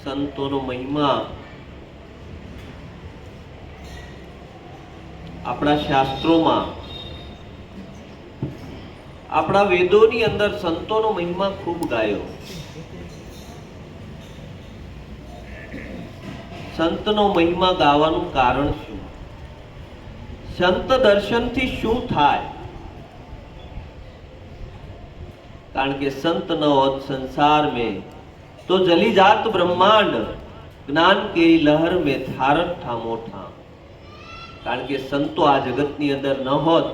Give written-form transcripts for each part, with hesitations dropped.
સંતોનો મહિમા આપણા શાસ્ત્રોમાં, આપણા વેદોની અંદર સંતોનો મહિમા ખૂબ ગાયો. સંતનો મહિમા ગાવાનું કારણ શું? સંત દર્શનથી શું થાય? કારણ કે संत न होत संसार में तो जली जात ब्रह्मांड, ज्ञान के लहर में थारत ठामो ठाम. કારણ કે સંતો આ જગતની અંદર ન હોત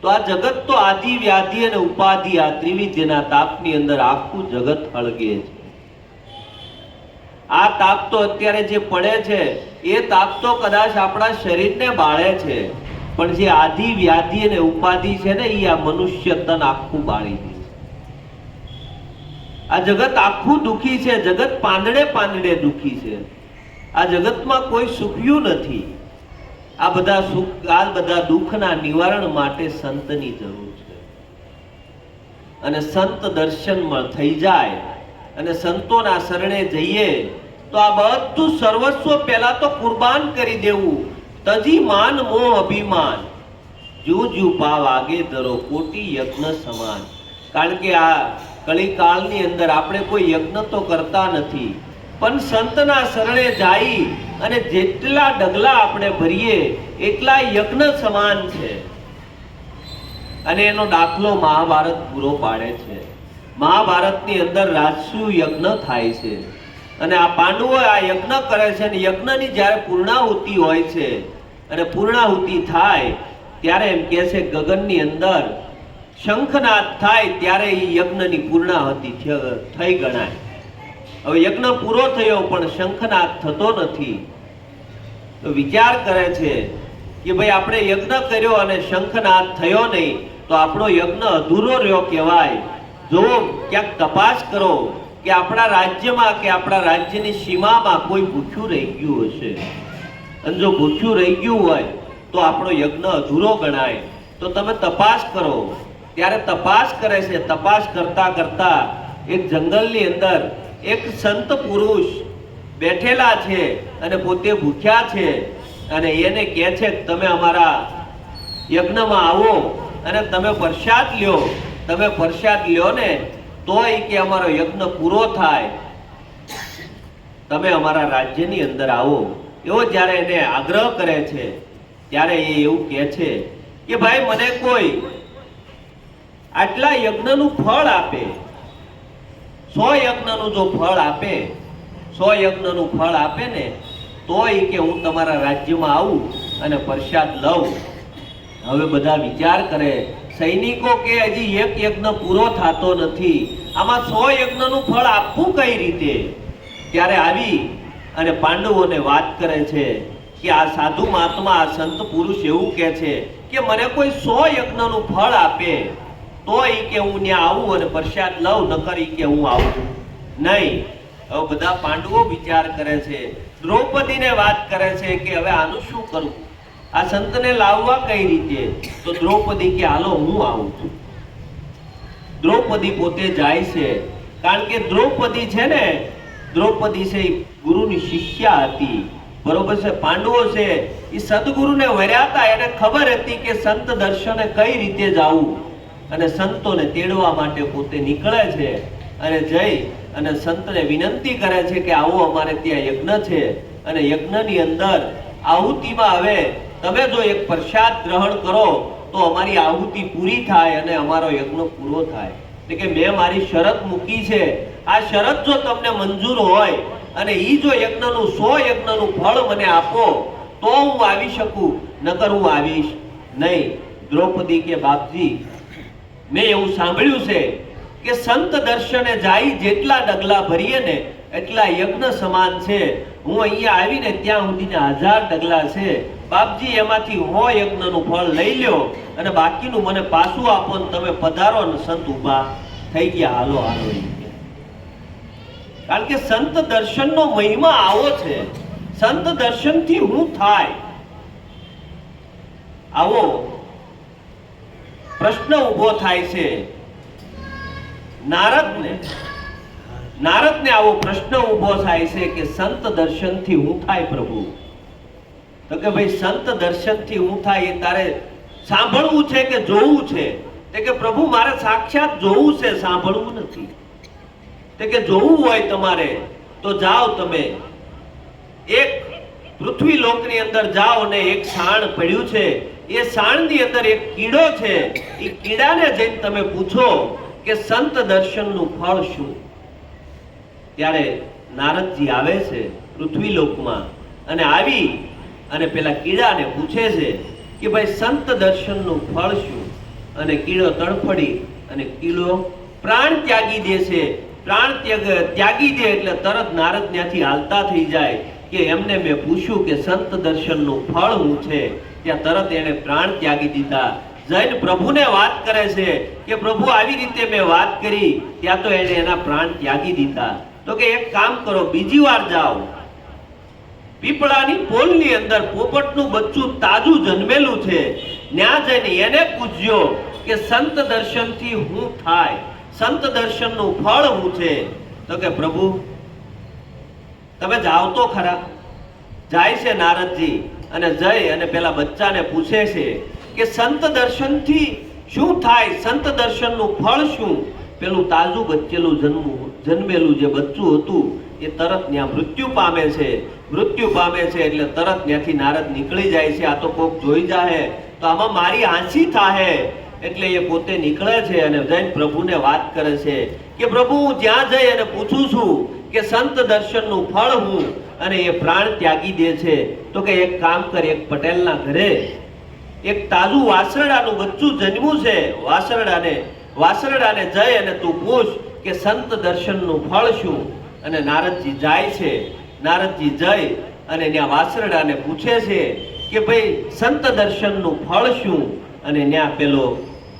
તો આ જગત તો આદિ વ્યાધિ અને ઉપાધિ આ ત્રિવિધ્યના તાપની અંદર આખું જગત હળગે છે. આ તાપ તો અત્યારે જે પડે છે એ તાપ તો કદાચ આપણા શરીરને બાળે છે, પણ જે આદિ વ્યાધિ અને ઉપાધિ છે ને એ આ મનુષ્ય તન આખું બાળી દે છે. આ જગત આખું દુખી છે. જગત પાંદડે પાંદડે દુખી છે. આ જગતમાં કોઈ સુખ્યું નથી. આ બધા દુઃખના નિવારણ માટે સંતની જરૂર છે. અને સંત દર્શનમાં થઈ જાય અને સંતોના શરણે જઈએ તો આ બધું સર્વસ્વ પહેલા તો કુરબાન કરી દેવું. તજી માન મોહ અભિમાન, જુ જુ પાવ આગે ધરો કોટી યજ્ઞ સમાન. કારણ કે આ કળીકાળની અંદર આપણે કોઈ યજ્ઞ તો કરતા નથી, પણ સંતના શરણે જાય અને જેટલા ડગલા આપણે ભરીએ એટલા યજ્ઞ સમાન છે. અને એનો દાખલો મહાભારત પૂરો પાડે છે. મહાભારતની અંદર રાજસુ યજ્ઞ થાય છે અને આ પાંડવો આ યજ્ઞ કરે છે અને યજ્ઞની જ્યારે પૂર્ણાહુતિ હોય છે અને પૂર્ણાહુતિ થાય ત્યારે એમ કહે છે ગગનની અંદર શંખનાદ થાય ત્યારે એ યજ્ઞની પૂર્ણાહુતિ થઈ ગણાય. હવે યજ્ઞ પૂરો થયો પણ શંખનાદ થતો નથી. તો વિચાર કરે છે કે ભાઈ આપણે યજ્ઞ કર્યો અને શંખનાદ થયો નહીં તો આપણો યજ્ઞ અધૂરો રહ્યો કહેવાય. જો ક્યાંક તપાસ કરો કે આપણા રાજ્યમાં કે આપણા રાજ્યની સીમામાં કોઈ ભૂખ્યું રહી ગયું હશે, અને જો ભૂખ્યું રહી ગયું હોય તો આપણો યજ્ઞ અધૂરો ગણાય. તો તમે તપાસ કરો. ત્યારે તપાસ કરે છે. તપાસ કરતા કરતા એક જંગલની અંદર એક સંત પુરુષ બેઠેલા છે અને પોતે ભૂખ્યા છે અને એને કહે છે તમે અમારા યજ્ઞમાં આવો અને તમે પ્રસાદ લ્યો. તમે પ્રસાદ લ્યો ને તોય કે અમારો યજ્ઞ પૂરો થાય. તમે અમારા રાજ્યની અંદર આવો. એવો જ્યારે એને આગ્રહ કરે છે ત્યારે એ એવું કહે છે કે ભાઈ મને કોઈ આટલા યજ્ઞનું ફળ આપે, 100 યજ્ઞનું જો ફળ આપે, 100 યજ્ઞનું ફળ આપે ને તોય કે હું તમારા રાજ્યમાં આવું અને પ્રસાદ લઉં. હવે બધા વિચાર કરે. સૈનિકો કે હજી એક યજ્ઞ પૂરો થતો નથી, આમાં 100 યજ્ઞનું ફળ આપવું કઈ રીતે? ત્યારે આવી અને પાંડવોને વાત કરે છે કે આ સાધુ મહાત્મા, આ સંત પુરુષ એવું કહે છે કે મને કોઈ 100 યજ્ઞનું ફળ આપે તોય કે હું ત્યાં આવું અને પ્રસાદ લઉં, નકર કે હું આવું નહીં. હવે બધા પાંડવો વિચાર કરે છે. દ્રૌપદીને વાત કરે છે કે હવે આનું શું કરવું, આ સંતને લાવવા કઈ રીતે? તો દ્રૌપદી કે હાલો હું આવું છું. દ્રૌપદી પોતે જાય છે. કારણ કે દ્રૌપદી છે ને, દ્રૌપદી છે ગુરુની શિષ્યા હતી. બરોબર છે. પાંડવો છે એ સદગુરુને વર્યા હતા. એને ખબર હતી કે સંત દર્શને કઈ રીતે જવું અને સંતોને તેડવા માટે પોતે નીકળે છે અને જઈ અને સંતને વિનંતી કરે છે કે આવો અમારે ત્યાં યજ્ઞ છે અને યજ્ઞની અંદર આહુતિમાં હવે તમે જો એક પ્રસાદ ગ્રહણ કરો તો અમારી આહુતિ પૂરી થાય અને અમારો યજ્ઞ પૂરો થાય. એટલે કે મેં મારી શરત મૂકી છે. આ શરત જો તમને મંજૂર હોય અને એ જો યજ્ઞનું 100 યજ્ઞનું ફળ મને આપો તો હું આવી શકું, નકર હું આવીશ નહીં. દ્રૌપદી કે બાપજી મેં એવું સાંભળ્યું છે કે સંત દર્શને જાય જેટલા ડગલા ભરીએ ને એટલા યજ્ઞ સમાન છે. હું અહીંયા આવીને ત્યાં સુધીના 1000 ડગલા છે. બાપજી એમાંથી 100 યજ્ઞનું ફળ લઈ લ્યો અને બાકીનું મને પાછું આપો ને તમે પધારો. ને સંત ઊભા થઈ ગયા. હાલો હાલો. કારણ કે સંત દર્શનનો મહિમા આવો છે. સંત દર્શનથી હું થાય આવો પ્રશ્ન ઉભો થાય છે નારદને. નારદને આવો પ્રશ્ન ઊભો થાય છે કે સંત દર્શનથી હું થાય પ્રભુ? તો કે ભાઈ સંત દર્શનથી હું થાય એ તારે સાંભળવું છે કે જોવું છે? તે કે પ્રભુ મારે સાક્ષાત જોવું છે, સાંભળવું નથી. તે કે જોવું હોય તમારે તો જાઓ તમે એક પૃથ્વી લોકની અંદર જાઓ ને એક સાણ પડ્યું છે, એ સાણની અંદર એક કીડો છે, એ કીડાને જઈને તમે પૂછો કે સંત દર્શનનું ફળ શું? ત્યારે નારદજી આવે છે પૃથ્વી લોકમાં અને આવી અને પેલા કીડાને પૂછે છે કે ભાઈ સંત દર્શનનું ફળ શું? અને કીડો તડફડી અને કીડો પ્રાણ ત્યાગી દે છે. પ્રાણ ત્યાગી દે એટલે તરત નારદ ત્યાંથી હાલતા થઈ જાય કે એમને મેં પૂછ્યું કે સંત દર્શનનું ફળ શું છે? ત્યાં તરત એને પ્રાણ ત્યાગી દીધા. જૈન પ્રભુને વાત કરે છે કે પ્રભુ આવી રીતે મેં વાત કરી, ત્યાં તો એને એના પ્રાણ ત્યાગી દીધા. તો કે એક કામ કરો, બીજી વાર જાઓ, પીપળાની પોલની અંદર પોપટનું બચ્ચું તાજું જન્મેલું છે, ત્યાં જઈને એને પૂછજો કે સંત દર્શનથી હું થાય, સંત દર્શનનું ફળ શું છે? તો કે પ્રભુ તમે જાઓ તો ખરા. જાય છે નારદજી અને જઈ અને પેલા બચ્ચાને પૂછે છે કે સંત દર્શનથી શું થાય, સંત દર્શનનું ફળ શું? પેલું તાજું જન્મેલું જે બચ્ચું હતું એ તરત ત્યાં મૃત્યુ પામે છે. મૃત્યુ પામે છે એટલે તરત ત્યાંથી નારદ નીકળી જાય છે. આ તો કોક જોઈ જાય તો આમાં મારી હાંસી થાહે, એટલે એ પોતે નીકળે છે અને જઈને પ્રભુને વાત કરે છે કે પ્રભુ હું જ્યાં જઈ અને પૂછું છું કે સંત દર્શનનું ફળ હું, અને એ પ્રાણ ત્યાગી દે છે. તો કે એક કામ કર, એક પટેલના ઘરે એક તાજું વાસરડાનું બચ્ચું જન્મ્યું છે, વાસરડાને જઈ અને તું પૂછ કે સંત દર્શનનું ફળ શું? અને નારદજી જાય છે. નારદજી જઈ અને ત્યાં વાસરડાને પૂછે છે કે ભાઈ સંત દર્શનનું ફળ શું? અને ત્યાં પેલો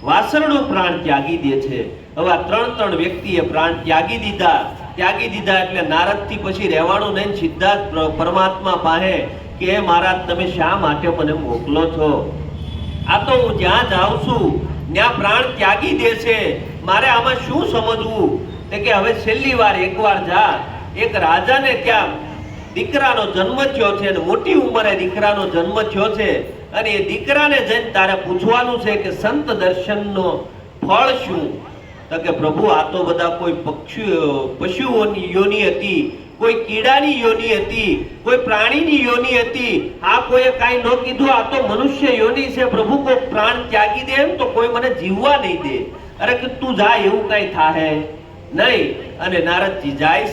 વાસરડું પ્રાણ ત્યાગી દે છે. હવે આ ત્રણ વ્યક્તિએ પ્રાણ ત્યાગી દીધા એટલે નારદથી પછી રહેવાનું નહીં, સીધા જ પરમાત્મા પાસે કે હે મહારાજ તમે શા માટે મને મોકલો છો? આ તો હું જ્યાં જાઉં છું ત્યાં પ્રાણ ત્યાગી દે છે, મારે આમાં શું સમજવું? તે કે હવે છેલ્લી વાર એકવાર જા, એક રાજાને ત્યાં દીકરાનો જન્મ થયો છે અને મોટી ઉંમરે દીકરાનો જન્મ થયો છે, અને એ દીકરાને જઈને તારે પૂછવાનું છે કે સંત દર્શનનો ફળ શું? તો કે પ્રભુ આ તો બધા કોઈ પશુઓની યોની હતી, કોઈ કીડાની યોની હતી, કોઈ પ્રાણીની યોની હતી, આ કોઈએ કાંઈ ન કીધું, આ તો મનુષ્ય યોની છે. પ્રભુ કોઈ પ્રાણ ત્યાગી દે એમ તો કોઈ મને જીવવા નહીં દે. અરે કે તું જા, એવું કાંઈ થાહે નહીં. અને નારદજી જાય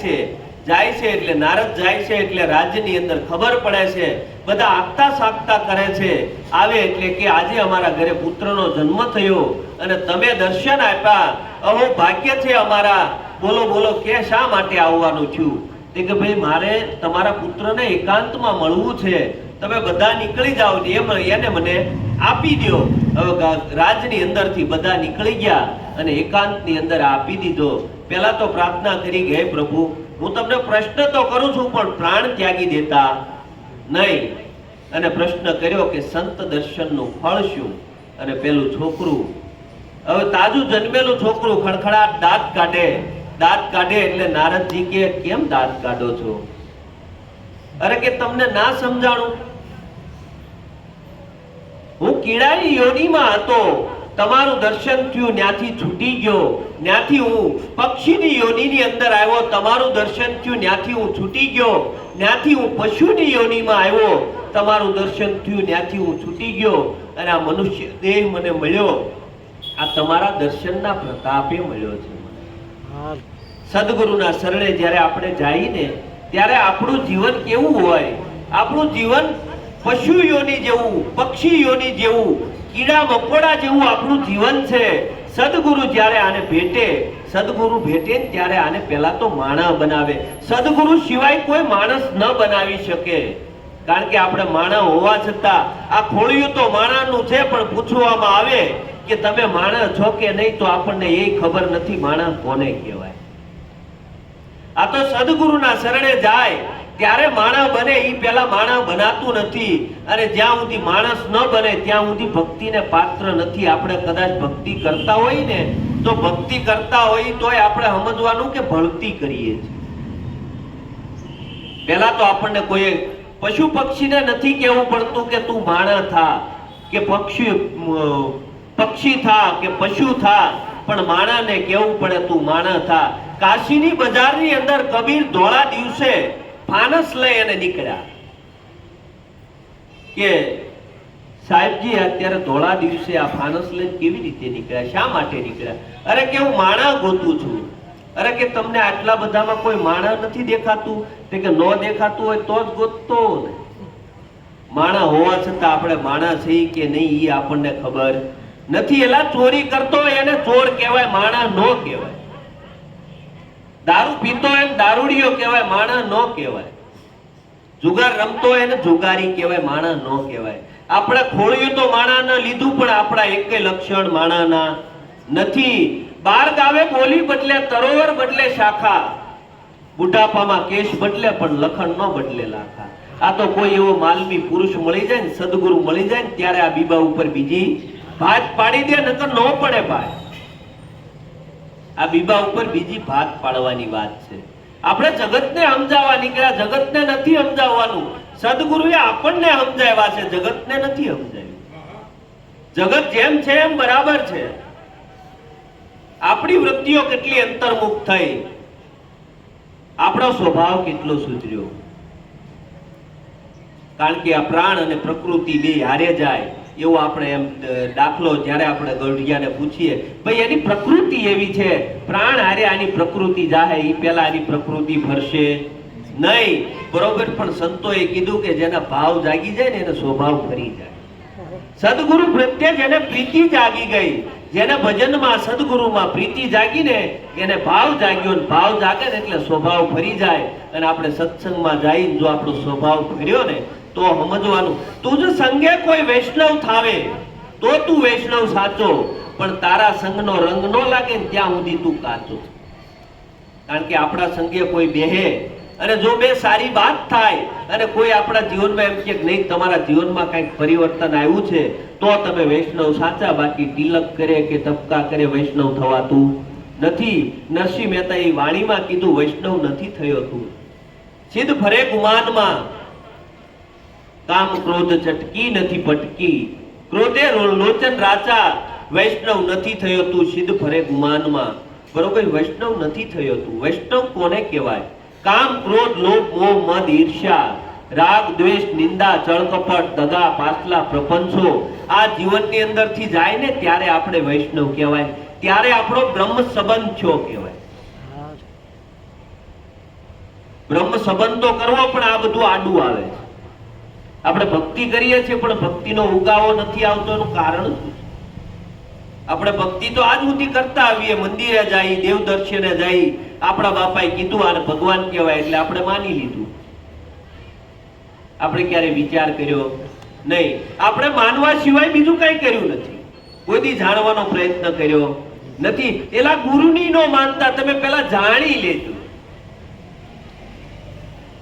છે એટલે નારદ જાય છે એટલે રાજ્યની અંદર ખબર પડે છે, બધા આગતા સાગતા કરે છે. આવે એટલે કે આજે અમારા ઘરે પુત્રનો જન્મ થયો અને તમે દર્શન આપ્યા, અહો ભાગ્ય છે અમારા. બોલો બોલો કે શા માટે આવવાનું થયું? તે કે ભાઈ મારે તમારા પુત્રને એકાંતમાં મળવું છે, તમે બધા નીકળી જાઓ એને મને આપી દો. હવે રાજની અંદરથી બધા નીકળી ગયા અને એકાંતની અંદર આપી દીધો. પહેલા તો પ્રાર્થના કરી કે હે પ્રભુ હું તમને પ્રશ્ન તો કરું છું પણ પ્રાણ ત્યાગી દેતા નહીં. અને પ્રશ્ન કર્યો કે સંત દર્શનનું ફળ શું? અને પેલું છોકરું, હવે તાજું જન્મેલું છોકરું ખડખડાટ દાંત કાઢે એટલે નારદજી કે કેમ દાંત કાઢો છો? અરે કે તમને ના સમજાણું, હું કીડાની યોનીમાં હતો, તમારું દર્શન થયું, ત્યાંથી છૂટી ગયો, ત્યાંથી હું પક્ષીની યોનીની અંદર આવ્યો, તમારું દર્શન થયું, ત્યાંથી હું છૂટી ગયો, ત્યાંથી હું પશુની યોનીમાં આવ્યો, તમારું દર્શન થયું, ત્યાંથી હું છૂટી ગયો, અને આ મનુષ્ય દેહ મને મળ્યો, આ તમારા દર્શનના પ્રતાપે મળ્યો છે. સદગુરુના શરણે જ્યારે આપણે જઈને ત્યારે આપણું જીવન કેવું હોય? આપણું જીવન પશુ યોની જેવું, પક્ષી યોની જેવું, કીડા મકોડા જેવું આપણું જીવન છે. સદગુરુ જ્યારે આને ભેટે ને ત્યારે આને પહેલા તો માણસ બનાવે. સદગુરુ સિવાય કોઈ માણસ ન બનાવી શકે, કારણ કે આપણે માણસ હોવા છતાં આ ખોળિયું તો માણસનું છે, પણ પૂછવામાં આવે કે તમે માણસ છો કે નહીં તો આપણને એ ખબર નથી માણસ કોને કહેવાય. આ તો સદગુરુના શરણે જાય ત્યારે માણસ બને, એ પેલા માણસ બનાતું નથી. અને જ્યાં સુધી માણસ ન બને ત્યાં સુધી ભક્તિને પાત્ર નથી. આપણે કદાચ ભક્તિ કરતા હોય ને તો ભક્તિ કરતા હોય તોય આપણે સમજવાનું કે ભક્તિ કરીએ છીએ. પહેલા તો આપણને કોઈ પશુ પક્ષીને નથી કહેવું પડતું કે તું માણસ થા કે પક્ષી થા કે પશુ થા, પણ માણસને કહેવું પડે તું માણસ થા. કાશીની બજારની અંદર કબીર ધોળા દિવસે ફાનસ લઈ અને નીકળ્યા કે સાહેબજી અત્યારે ધોળા દિવસે આ ફાનસ લઈને કેવી રીતે નીકળ્યા, શા માટે નીકળ્યા? અરે કે હું માણસ ગોતું છું. અરે કે તમને આટલા બધામાં કોઈ માણસ નથી દેખાતું? તે કે નો દેખાતું હોય તો જ ગોતતો ને. માણસ હોવા છતાં આપણે માણસ છે કે નહીં એ આપણને ખબર નથી. એલા ચોરી કરતો હોય એને ચોર કહેવાય, માણસ નો કહેવાય. દારૂ પીતો હોય દારૂડિયો કહેવાય, માણસ નો કહેવાય. જુગાર રમતો હોય એને જુગારી કહેવાય, માણસ નો કહેવાય. આપણે ખોળ્યું તો માણસને લીધું, પણ આપણા એકેય લક્ષણ માણસના નથી. બાર ગાવે બોલી બદલે તરોવર બદલે શાખા, બુઢાપામાં કેશ બદલે પણ લખણ ન બદલે લાખા. આ તો કોઈ એવો માલમી પુરુષ મળી જાય ને, સદગુરુ મળી જાય ને, ત્યારે આ બીબા ઉપર બીજી ભાત પાડી દે, નકર ન પડે ભાઈ. આ બીબા ઉપર બીજી ભાત પાડવાની વાત છે. આપણે જગતને સમજાવવા નીકળ્યા, જગતને નથી સમજાવવાનું. સદગુરુએ આપણને સમજાવ્યા છે, જગતને નથી સમજાવ્યું. જગત જેમ છે એમ બરાબર છે. આપણી વૃત્તિઓ કેટલી અંતર્મુખ થઈ, આપણો સ્વભાવ કેટલો સુધર્યો. કારણ કે આ પ્રાણ અને પ્રકૃતિ બે હારે જાય એવો આપણે એમ દાખલો જ્યારે આપણે ગઢિયાને પૂછીએ, ભાઈ એની પ્રકૃતિ એવી છે, પ્રાણ હારે આની પ્રકૃતિ જાહે, એ પેલા આની પ્રકૃતિ ભરશે નહીં. બરોબર, પણ સંતોએ કીધું કે જેના ભાવ જાગી જાય ને એને સ્વભાવ ફરી જાય. સદગુરુ પ્રત્યે જેને પ્રીતિ જાગી ગઈ, જેને ભજનમાં સદગુરુમાં પ્રીતિ જાગીને એને ભાવ જાગ્યો, ભાવ જાગે ને એટલે સ્વભાવ ફરી જાય. અને આપણે સત્સંગમાં જઈને જો આપણો સ્વભાવ ફર્યો ને તો સમજવાનું, તું જો સંગે કોઈ વૈષ્ણવ થાવે તો તું વૈષ્ણવ સાચો, પણ તારા સંગનો રંગ નો લાગે ને ત્યાં સુધી તું કાચો. કારણ કે આપણા સંગે કોઈ બેહે અને જો બે સારી વાત થાય અને કોઈ આપણા જીવનમાં એમ કે નહીં તમારા જીવનમાં કંઈક પરિવર્તન આવ્યું છે તો તમે વૈષ્ણવ સાચા, બાકી તિલક કરે કે ટપકા કરે વૈષ્ણવ થવાતું નથી. નરસિંહ મહેતા એ વાણીમાં કીધું વૈષ્ણવ નથી થયો તું, સિદ્ધ ફરે ગુમાનમાં, કામ ક્રોધ ચટકી નથી પટકી, ક્રોધે લોચન રાચા, વૈષ્ણવ નથી થયો તું સિદ્ધ ફરે ગુમાનમાં. બરોબર, વૈષ્ણવ નથી થયો તું. વૈષ્ણવ કોને કહેવાય? કામ ક્રોધ લોભ મોહ મદ ઈર્ષ્યા, રાગ દ્વેષ નિંદા ચળ કપટ દગા પાછલા પ્રપંચો આ જીવનની અંદરથી જાય ને ત્યારે આપણે વૈષ્ણવ કહેવાય, ત્યારે આપણો બ્રહ્મ સંબંધ થયો કહેવાય. બ્રહ્મ સંબંધ તો કરવો, પણ આ બધું આડું આવે છે. આપણે ભક્તિ કરીએ છીએ પણ ભક્તિનો ઉગાવો નથી આવતો. એનું કારણ શું? આપણે ભક્તિ તો આજ સુધી કરતા આવીએ, મંદિરે જઈ, દેવ દર્શને જઈ, આપણા બાપાએ કીધું આને ભગવાન કહેવાય એટલે આપણે માની લીધું. આપણે ક્યારે વિચાર કર્યો નહીં, આપણે માનવા સિવાય બીજું કઈ કર્યું નથી, કોઈ દી જાણવાનો પ્રયત્ન કર્યો નથી. એલા ગુરુની નો માનતા, તમે પેલા જાણી લેજો.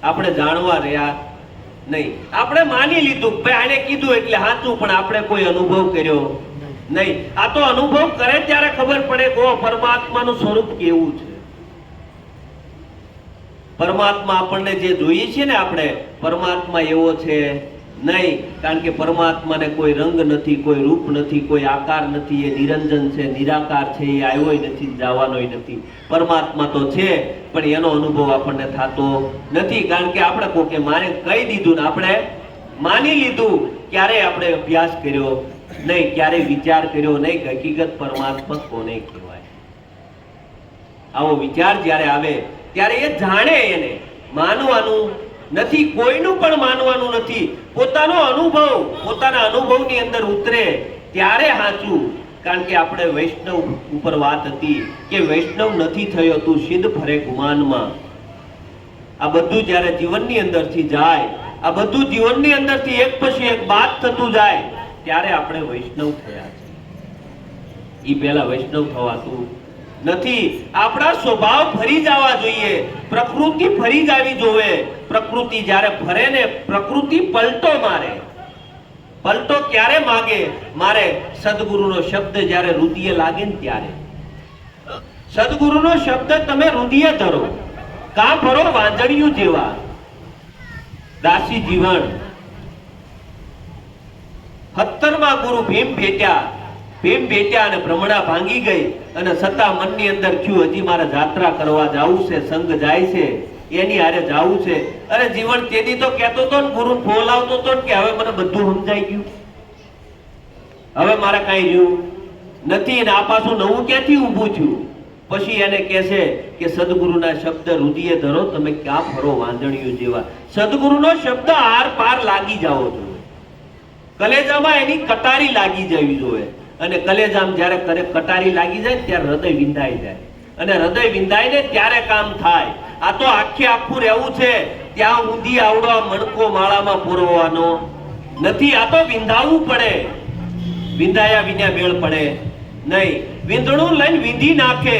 આપણે જાણવા રહ્યા નહીં, આપણે માની લીધું ભાઈ આને કીધું એટલે સાચું, પણ આપણે કોઈ અનુભવ કર્યો નહીં. આ તો અનુભવ કરે ત્યારે ખબર પડે કે પરમાત્માનું સ્વરૂપ કેવું છે. પરમાત્મા આપણને જે જોઈએ છે ને, આપણે પરમાત્મા એવો છે નહીં. કારણ કે પરમાત્માને કોઈ રંગ નથી, કોઈ રૂપ નથી, કોઈ આકાર નથી. એ નિરંજન છે, નિરાકાર છે, એ આવ્યોય નથી, જવાનોય નથી. પરમાત્મા તો છે પણ એનો અનુભવ આપણને થતો નથી. કારણ કે આપણે કોકે માને કહી દીધું ને આપણે માની લીધું. ક્યારે આપણે અભ્યાસ કર્યો નહીં, ક્યારે વિચાર કર્યો નહીં કે હકીકત પરમાત્મા કોને કહેવાય. આવો વિચાર જ્યારે આવે ત્યારે એ જાણે, એને માનવાનું નથી, કોઈનું પણ માનવાનું નથી. પોતાનો અનુભવ, પોતાના અનુભવની અંદર ઉતરે ત્યારે સાચું. કારણ કે આપણે વૈષ્ણવ ઉપર વાત હતી કે વૈષ્ણવ નથી થયો તું સિદ્ધ ફરે ગુમાનમાં. આ બધું જ્યારે જીવનની અંદરથી જાય, આ બધું જીવનની અંદરથી એક પછી એક બાદ થતું જાય ત્યારે આપણે વૈષ્ણવ થયા છે. એ પહેલા વૈષ્ણવ થવાતું નથી. આપણા સ્વભાવ ફરી જવા જોઈએ, પ્રકૃતિ ફરી જવી જોવે. પ્રકૃતિ જ્યારે ફરે ને, પ્રકૃતિ પલટો મારે. પલટો ક્યારે મારે? સદગુરુનો શબ્દ જ્યારે રુધિરે લાગે ને ત્યારે. સદગુરુનો શબ્દ તમે હૃદય ધરો, કાં ભરો વાંજણિયું જેવા દાસી જીવન. 17મા ગુરુ ભીમ ભેટ્યા અને ભ્રમણા ભાંગી ગઈ અને છતાં મનની અંદર થયું હજી મારે જાત્રા કરવા જાવું છે, સંગ જાય છે એની હારે જાવું છે. અરે જીવન તેદી તો કહેતો હતો ને, ગુરુ બોલાવતો હતો કે હવે મને બધું સમજાઈ ગયું, હવે મારે કાંઈ રહ્યું નથી, અને આ પાછું નવું ક્યાંથી ઊભું થયું. પછી એને કહે છે કે સદગુરુના શબ્દ હૃદય ધરો, તમે ક્યાં ફરો વાંજણિયું જેવા. સદગુરુનો શબ્દ આર પાર લાગી જાવો જોઈએ, કલેજામાં એની કટારી લાગી જવી જોઈએ. અને કલેજામાં જ્યારે કટારી લાગી જાય ત્યારે હૃદય વિંધાઈ જાય, અને હૃદય વિંધાય ને ત્યારે કામ થાય. આ તો આખું રહેવું છે ત્યાં ઊંધી આવડો મણકો માળામાં પૂરવાનો નથી. આ તો વિંધાવવું પડે, વિંધાયા વિના મેળ પડે નહીં. વિંધણું લઈને વિંધી નાખે,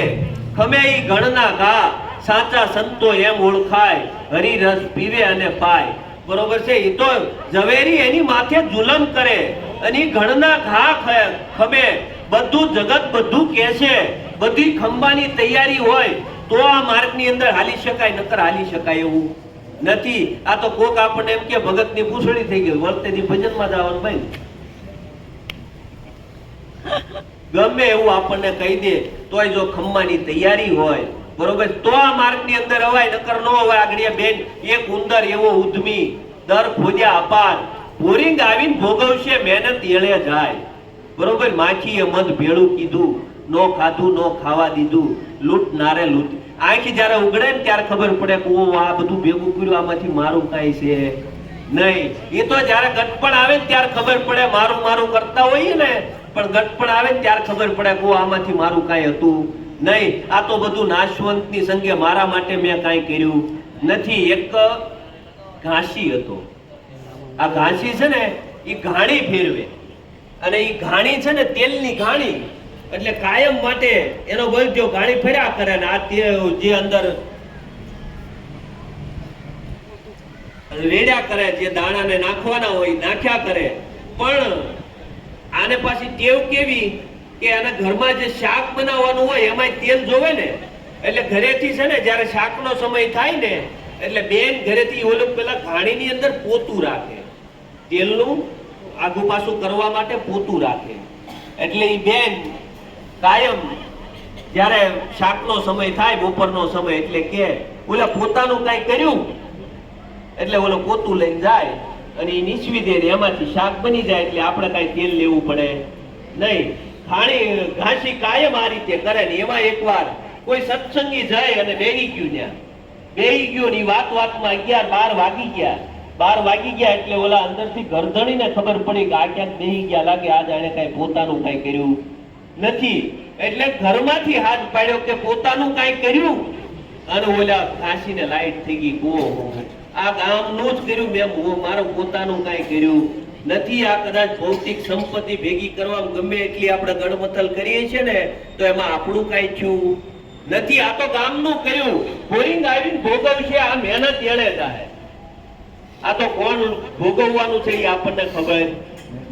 ખમે ઈ ગણના ઘા, સાચા સંતો એમ ઓળખાય, હરિરસ પીવે અને પાય. બરોબર છે. એ તો ઝવેરી એની માથે જુલમ કરે અને ઘણના ઘા ખમે, બધું જગત બધું કે છે, બધી ખંભાની તૈયારી હોય તો આ માર્ગની અંદર હાલી શકાય, નકર હાલી શકાય એવું નથી. આ તો કોક આપણને એમ કે ભગતની પૂછડી થઈ ગઈ, વળતેથી ભજનમાં જવાનું ભાઈ, ગમે એવું આપણને કહી દે તોય જો ખંભાની તૈયારી હોય, બરોબર, તો આ માર્ગની અંદર અવાય, નકર નો અવાય. આગળ બેન એક ઉંદર એવો ઉદ્મી, દર ખોજ્યા અપાર, બોરિંગ આવીને ભોગવશે મહેનત એળે જાય. બરોબર. માખીએ મધ ભેળું કીધું, નો ખાધું નો ખાવા દીધું, લૂંટ નારે લૂંટ. આંખી જયારે ઉગડે ને ત્યારે ખબર પડે કે ઓ આ બધું ભેગું કર્યું, આમાંથી મારું કાંઈ છે નહીં. એ તો જયારે ગટપણ આવે ને ત્યારે ખબર પડે, મારું મારું કરતા હોઈએ ને, પણ ગટપણ આવે ને ત્યારે ખબર પડે કે આમાંથી મારું કાંઈ હતું નહીં. આ તો બધું નાશવંતની સંગે મારા માટે મેં કાંઈ કર્યું નથી. એક ઘાસી હતો, આ ઘાસી છે ને એ ઘાણી ફેરવે, અને એ ઘાણી છે ને તેલની ઘાણી, એટલે કાયમ માટે એનો બળજો ઘાણી ફર્યા કરે ને આ જે અંદર રેડ્યા કરે, જે દાણાને નાખવાના હોય નાખ્યા કરે. પણ આને પાછી ટેવ કેવી કે આના ઘરમાં જે શાક બનાવવાનું હોય એમાં તેલ જોવે ને, એટલે ઘરેથી છે ને જયારે શાકનો સમય થાય ને એટલે બેન ઘરેથી ઓલું પેલા ઘાણીની અંદર પોતું રાખે, તેલનું આગુ પાછું કરવા માટે પોતું રાખે. એટલે એ બેન કાયમ જયારે શાકનો સમય થાય, બપોરનો સમય, એટલે કે ઓલા પોતાનું કઈ કર્યું એટલે ઓલો પોતું લઈને જાય અને એ નીચવી દે, એમાંથી શાક બની જાય. એટલે આપણે કઈ તેલ લેવું પડે નહીં. ઘાસી કાયમ આ રીતે કરે ને. એમાં એકવાર કોઈ સત્સંગી જાય અને બેહી ગયું ને વાતમાં 11-12 વાગી ગયા. 12 વાગી ગયા એટલે ઓલા અંદરથી ગરદણીને ખબર પડી કે આ ક્યાંક બેહી ગયા લાગે, આ જાણે કઈ પોતાનું કઈ કર્યું નથી. એટલે ઘરમાંથી હાથ પાડ્યો કે પોતાનું કઈ કર્યું, અને ઓલા ઘાસીને લાઈટ થઈ ગઈ. ઓહો, આ ગામનું જ કર્યું મેં, મારું પોતાનું કઈ કર્યું નથી. આ કદાચ ભૌતિક સંપત્તિ ભેગી કરવામાં ગમે એટલી આપણે ગણમથલ કરીએ છીએ ને તો એમાં આપણું કઈ થયું નથી. આ તો ગામનું કર્યું, બોરિંગ આવીને ભોગવશે, આ મહેનત એળે જાય. આ તો કોણ ભોગવવાનું છે એ આપણને ખબર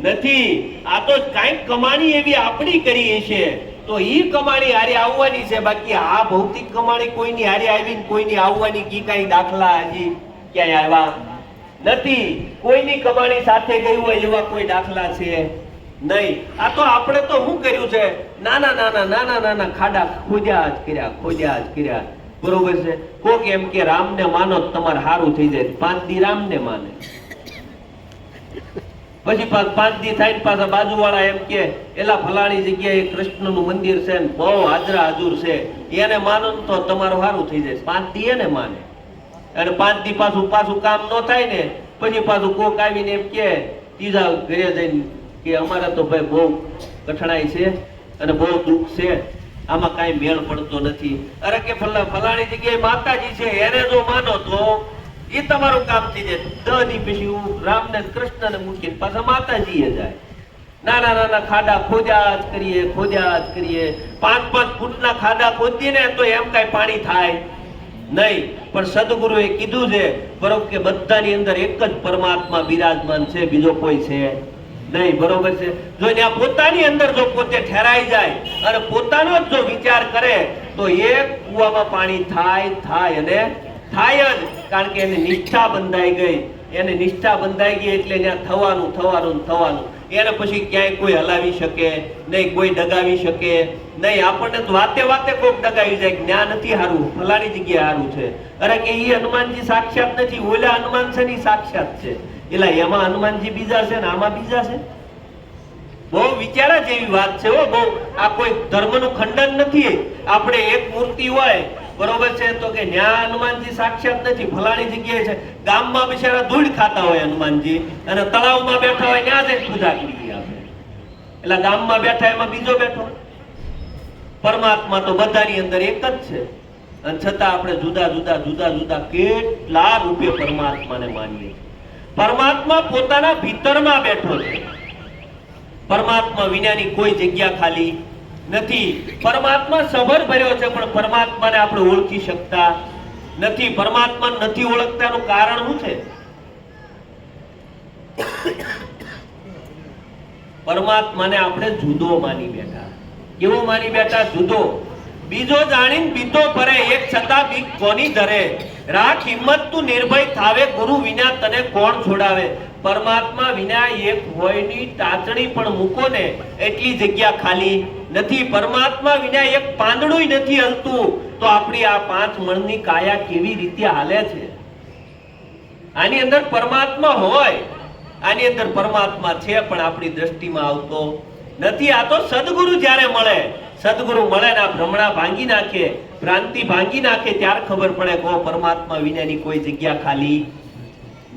નથી. આ તો કઈક કમાણી એવી આપણી કરીએ છીએ તો ઈ કમાણી હારે આવવાની છે. બાકી આ ભૌતિક કમાણી કોઈની હારે આવીને કોઈની આવવાની કી કઈ દાખલા હજી ક્યાંય આવ્યા નથી. કોઈની કમાણી સાથે ગઈ હોય એવા કોઈ દાખલા છે નહીં. આ તો આપણે તો શું કર્યું છે, નાના ખાડા ખોદ્યા જ કર્યા. બરોબર છે. કોક એમ કે રામને માનો તમારે સારું થઈ જાય, 5 દી રામને માને, પછી 5 દી થાય પાછા બાજુવાળા એમ કે એલા ફલાણી જગ્યાએ કૃષ્ણનું મંદિર છે ને બહુ હાજરા હજુર છે, એને માનો તો તમારું સારું થઈ જાય. 5 દી એને માને, અને 5 દી પાછું કામ ન થાય ને પછી પાછું કોક આવીને એમ કે ત્રીજા ઘરે જઈને કે અમારે તો ભાઈ બહુ કઠણાઈ છે અને બહુ દુઃખ છે, આમાં કાંઈ મેળ પડતો નથી. અરે કે ફલાણી જગ્યાએ માતાજી છે, એને જો માનો તો એ તમારું કામ થઈ જાય. 10 દી પછી હું રામને કૃષ્ણને મૂકીને પાછા માતાજીએ જાય. નાના ખાડા ખોદ્યા જ કરીએ. 5-5 ફૂટના ખાડા ખોદીએ ને તો એમ કઈ પાણી થાય નહીં. પણ સદગુરુએ કીધું છે બરોબર કે બધાની અંદર એક જ પરમાત્મા બિરાજમાન છે, બીજો કોઈ છે નહીં. બરોબર છે. જો ત્યાં પોતાની અંદર જો પોતે ઠેરાઈ જાય અને પોતાનો જ જો વિચાર કરે તો એ કૂવામાં પાણી થાય અને થાય જ, કારણ કે એને નિષ્ઠા બંધાઈ ગઈ. એને નિષ્ઠા બંધાઈ ગઈ એટલે ત્યાં થવાનું. એને પછી ક્યાંય કોઈ હલાવી શકે નહીં, કોઈ ડગાવી શકે નહીં. આપણને તો વાતે કોઈક ડગાવી જાય, જ્ઞાન નથી હારું, ફલાણી જગ્યાએ હારું છે. અરે કે એ હનુમાનજી સાક્ષાત નથી, ઓલા હનુમાન છે ને સાક્ષાત છે. એટલે એમાં હનુમાનજી બીજા છે ને આમાં બીજા છે. બહુ વિચારા જેવી વાત છે હો. બહુ આ કોઈ ધર્મનું ખંડન નથી. આપણે એક મૂર્તિ હોય બરોબર છે તો કે ન્યા હનુમાનજી સાક્ષાત નથી, ફલાણી જગ્યાએ છે. ગામમાં બિચારા ધૂળ ખાતા હોય હનુમાનજી, અને તળાવમાં બેઠા હોય ત્યાં જઈને પૂજા કરી આપે. એટલે ગામમાં બેઠા એમાં બીજો બેઠો. પરમાત્મા તો બધાની અંદર એક જ છે, અને છતાં આપણે જુદા કેટલા રૂપે પરમાત્માને માનીએ. પરમાત્મા પોતાના ભીતરમાં બેઠો છે. પરમાત્મા વિનાની કોઈ જગ્યા ખાલી નથી. પરમાત્મા સભર ભર્યો છે, પણ પરમાત્માને આપણે ઓળખી શકતા નથી. પરમાત્માને નથી ઓળખતાનું કારણ શું છે? પરમાત્માને આપણે જુદો માની બેઠા. કેવો માની બેઠા? જુદો. બીજો જાણીને બીતો ભરે, એક છતાં બીક કોની ધરે. રાખ હિંમત તું નિર્ભય થાવે, ગુરુ વિના તને કોણ છોડાવે. પરમાત્મા વિના એક હોયની ટાચણી પણ મૂકો ને એટલી જગ્યા ખાલી નથી. પરમાત્મા વિના એક પાંદડું નથી હલતું, તો આપણી આ 5 મણની કાયા કેવી રીતે હાલે છે? આની અંદર પરમાત્મા હોય, આની અંદર પરમાત્મા છે, પણ આપણી દ્રષ્ટિમાં આવતો નથી. આ તો સદગુરુ જ્યારે મળે, સદગુરુ મળે ને આ ભ્રમણા ભાંગી નાખે, ભ્રાંતિ ભાંગી નાખે, ત્યારે ખબર પડે કે પરમાત્મા વિનાની કોઈ જગ્યા ખાલી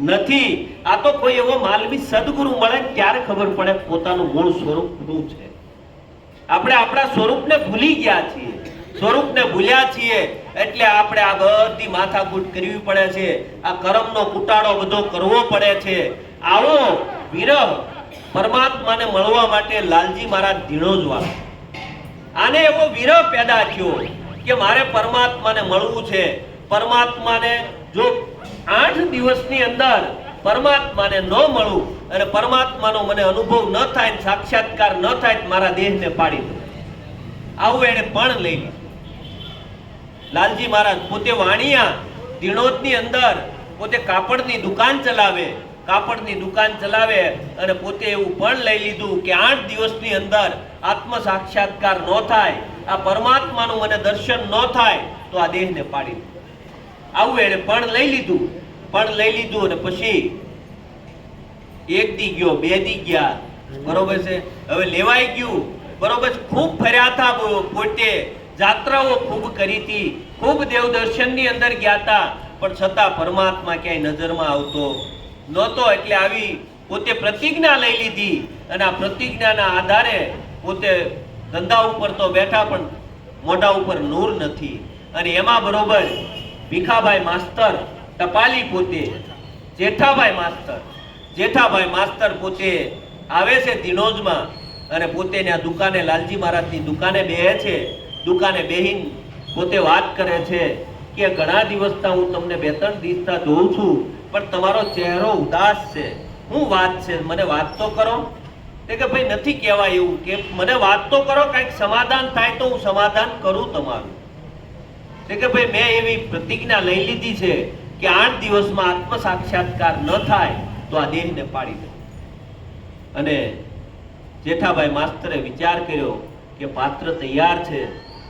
નથી. આ તો કોઈ એવો માલવી સદગુરુ મળે ત્યારે ખબર પડે પોતાનું મૂળ સ્વરૂપ શું છે. આપણે આપણા સ્વરૂપને ભૂલી ગયા છીએ. સ્વરૂપને ભૂલ્યા છીએ એટલે આપણે આ બધી માથાકૂટ કરવી પડે છે. આ કર્મનો કુટાળો બધો કરવો પડે છે. આવો વિરહ પરમાત્માને મળવા માટે લાલજી મહારાજ ધીણોજવાળા, આને એવો વિરહ પેદા થયો કે મારે પરમાત્માને મળવું છે. પરમાત્માને જો 8 દિવસની અંદર પરમાત્માને ન મળું અને પરમાત્માનો મને અનુભવ ન થાય, સાક્ષાત્કાર ન થાય, મારા દેહને પાડી દો. આવું એને પણ લઈ લીધું. લાલજી મહારાજ પોતે વાણિયા ધીણોજની અંદર પોતે કાપડની દુકાન ચલાવે અને પોતે એવું પણ લઈ લીધું કે 8 દિવસની અંદર આત્મ સાક્ષાત્કાર ન થાય, આ પરમાત્માનું મને દર્શન ન થાય, તો આ દેહને પાડી દો. આવું એને પણ લઈ લીધું અને પછી 1 દી ગયો, 2 દી ગયા, બરોબર છે. હવે લેવાઈ ગયું, બરોબર છે. ખૂબ ફર્યા હતા, પોતે જાત્રાઓ ખૂબ કરી હતી, ખૂબ દેવ દર્શનની અંદર ગયા હતા, પણ છતાં પરમાત્મા ક્યાંય નજરમાં આવતો નહોતો. એટલે આવી પોતે પ્રતિજ્ઞા લઈ લીધી અને આ પ્રતિજ્ઞાના આધારે પોતે ધંધા ઉપર તો બેઠા, પણ મોઢા ઉપર નૂર નથી. અને એમાં બરોબર ભીખાભાઈ માસ્તર ટપાલી પોતે જેઠાભાઈ માસ્તર પોતે આવે છે ધીણોજમાં અને પોતે ત્યાં દુકાને લાલજી મહારાજની દુકાને બેહે છે. દુકાને બેહીને પોતે વાત કરે છે કે ઘણા દિવસથી હું તમને 2-3 દિવસથી જોઉં છું, પણ તમારો ચહેરો ઉદાસ છે. શું વાત છે? મને વાત તો કરો. તે કે ભાઈ નથી કહેવાય એવું, કે મને વાત તો કરો, કંઈક સમાધાન થાય તો હું સમાધાન કરું તમારું. તે કે ભાઈ મેં એવી પ્રતિજ્ઞા લઈ લીધી છે કે 8 દિવસમાં આત્મ સાક્ષાત્કાર ન થાય તો આ દેહને પાડી દે. અને જેઠાભાઈ માસ્તરે વિચાર કર્યો કે પાત્ર તૈયાર છે,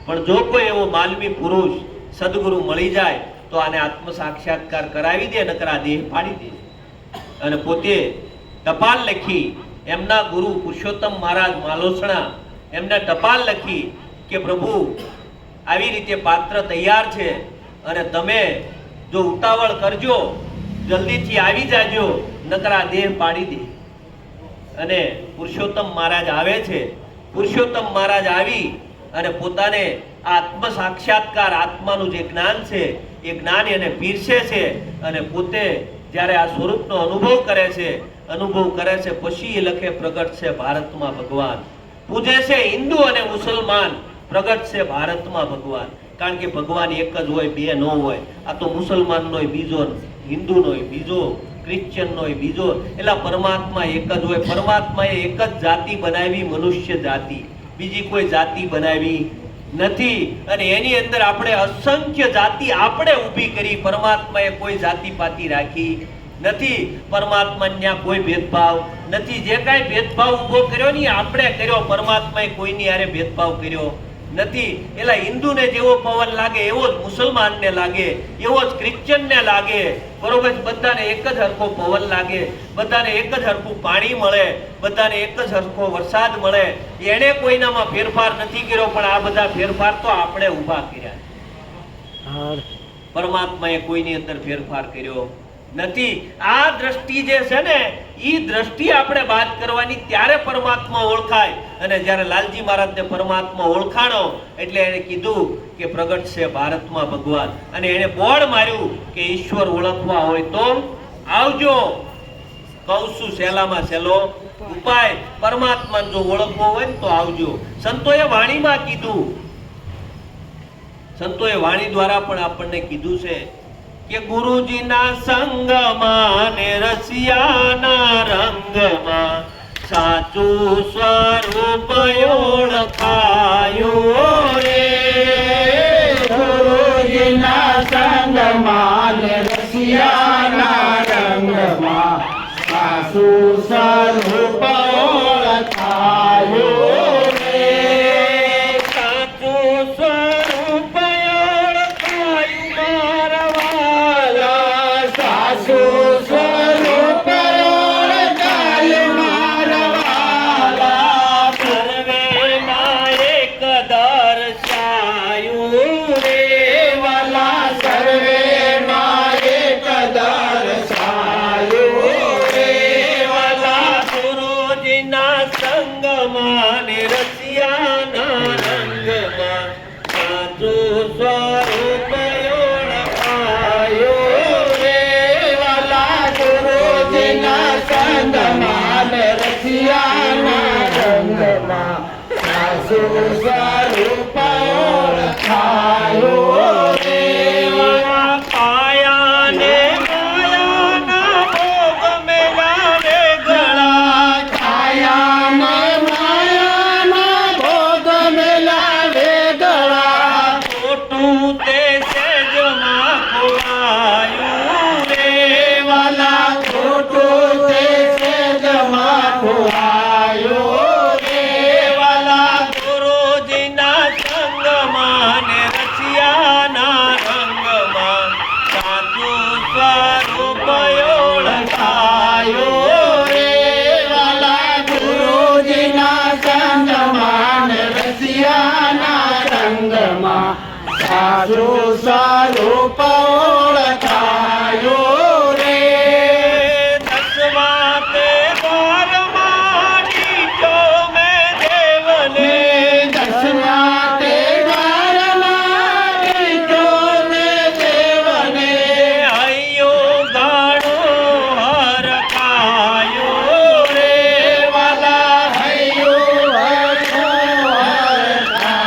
પણ જો કોઈ એવો માલવી પુરુષ સદગુરુ મળી જાય તો આને આત્મ સાક્ષાત્કાર કરાવી દે, નકર આ દેહ પાડી દે. અને પોતે ટપાલ લખી, એમના ગુરુ પુરુષોત્તમ મહારાજ માલોસણા એમને ટપાલ લખી કે પ્રભુ આવી રીતે પાત્ર તૈયાર છે અને તમે જો ઉતાવળ કરજો, જલ્દીથી આવી જાજો, નકર આ દેહ પાડી દે. અને પુરુષોત્તમ મહારાજ આવે છે. પુરુષોત્તમ મહારાજ આવી અને પોતાને આત્મ સાક્ષાત્કાર, આત્માનું જે જ્ઞાન છે એ જ્ઞાન એને પીરસે છે. અને પોતે જ્યારે આ સ્વરૂપનો અનુભવ કરે છે પછી એ લખે પ્રગટ છે ભારતમાં ભગવાન. પૂજે છે હિન્દુ અને મુસલમાન, પ્રગટ છે ભારતમાં ભગવાન. કારણ કે ભગવાન એક જ હોય, બે ન હોય. આ તો મુસલમાનનોય બીજો, હિન્દુનોય બીજો, ક્રિશ્ચિયનનોય બીજો. એટલે પરમાત્મા એક જ હોય. પરમાત્માએ એક જ જાતિ બનાવી, મનુષ્ય જાતિ, બીજી કોઈ જાતિ બનાવી નથી. અને એની અંદર આપણે અસંખ્ય જાતિ આપણે ઊભી કરી. પરમાત્માએ કોઈ જાતિ પાતિ રાખી નથી. પરમાત્માને ત્યાં કોઈ ભેદભાવ નથી. જે કાંઈ ભેદભાવ ઊભો કર્યો ને આપણે કર્યો. પરમાત્માએ કોઈની હારે ભેદભાવ કર્યો નથી. એટલે હિન્દુને જેવો પવન લાગે એવો જ મુસલમાનને લાગે, એવો જ ક્રિશ્ચિયનને લાગે. બરોબર? બધાને એક જ હરખો પવન લાગે, બધાને એક જ હરખું પાણી મળે, બધાને એક જ હરખો વરસાદ મળે. એણે કોઈનામાં ફેરફાર નથી કર્યો, પણ આ બધા ફેરફાર તો આપણે ઊભા કર્યા. પરમાત્માએ કોઈની અંદર ફેરફાર કર્યો નથી. આ દ્રષ્ટિ જે છે ને, એ દ્રષ્ટિ આપણે બાદ કરવાની, ત્યારે પરમાત્મા ઓળખાય. અને જ્યારે લાલજી મહારાજને પરમાત્મા ઓળખાણો એટલે એને કીધું કે પ્રગટ છે ભારતમાં ભગવાન. અને એને બોર્ડ માર્યું કે ઈશ્વર ઓળખવા હોય તો આવજો. કહું છું સહેલામાં સહેલો ઉપાય, પરમાત્માને જો ઓળખવો હોય ને તો આવજો. સંતોએ વાણીમાં કીધું, સંતોએ વાણી દ્વારા પણ આપણને કીધું છે કે ગુરુજીના સંગમાં ને રસિયાના રંગમાં સાચું સ્વરૂપ ઓળખાયું રે. ગુરુજીના સંગમાં ને રસિયાના રંગમાં સાચું સ્વરૂપ ઓળખાયું રે. સાચું સ્વરૂપ સ્વરૂપ ઓળખાયું મારા વાલા. સર્વેમાં એક દર્શાયું રે. વાલા સર્વેમાં એક દર્શાયું રે. વાલા ગુરુજીના સંગમાં ને રસિયાના રંગમાં સાચું સ્વરૂપ ઓળખાયું રે. વાલા ગુરુજીના સંગમાં ને રસિયાના રંગમાં સાચું સ્વરૂપ ઓળખાયું રે. વાલા કાયા ને માયાના ભોગ મેલાવે ગળા. કાયાને માયાના ભોગ મેલાવે ગળા. ખોટું તે સેજમાં ખોવાયું રે. વાલા ખોટું તે સેજમાં ખોવાયું રે. વાલા ગુરુજીના સંગમાં ને રસિયાના રંગમાં સાચું સ્વરૂપ ઓળખાયું રે. વાલા ગુરુજીના સંગમાં ને રસિયાના રંગમાં સાચું સ્વરૂપ ઓળખાયું રે. દસમા તે બારમા નીચો મેં દેવને. દસમા તે બારમા નીચો મેં દેવને. હૈયો ગાણો હરખાયો રે. વાલા હૈયું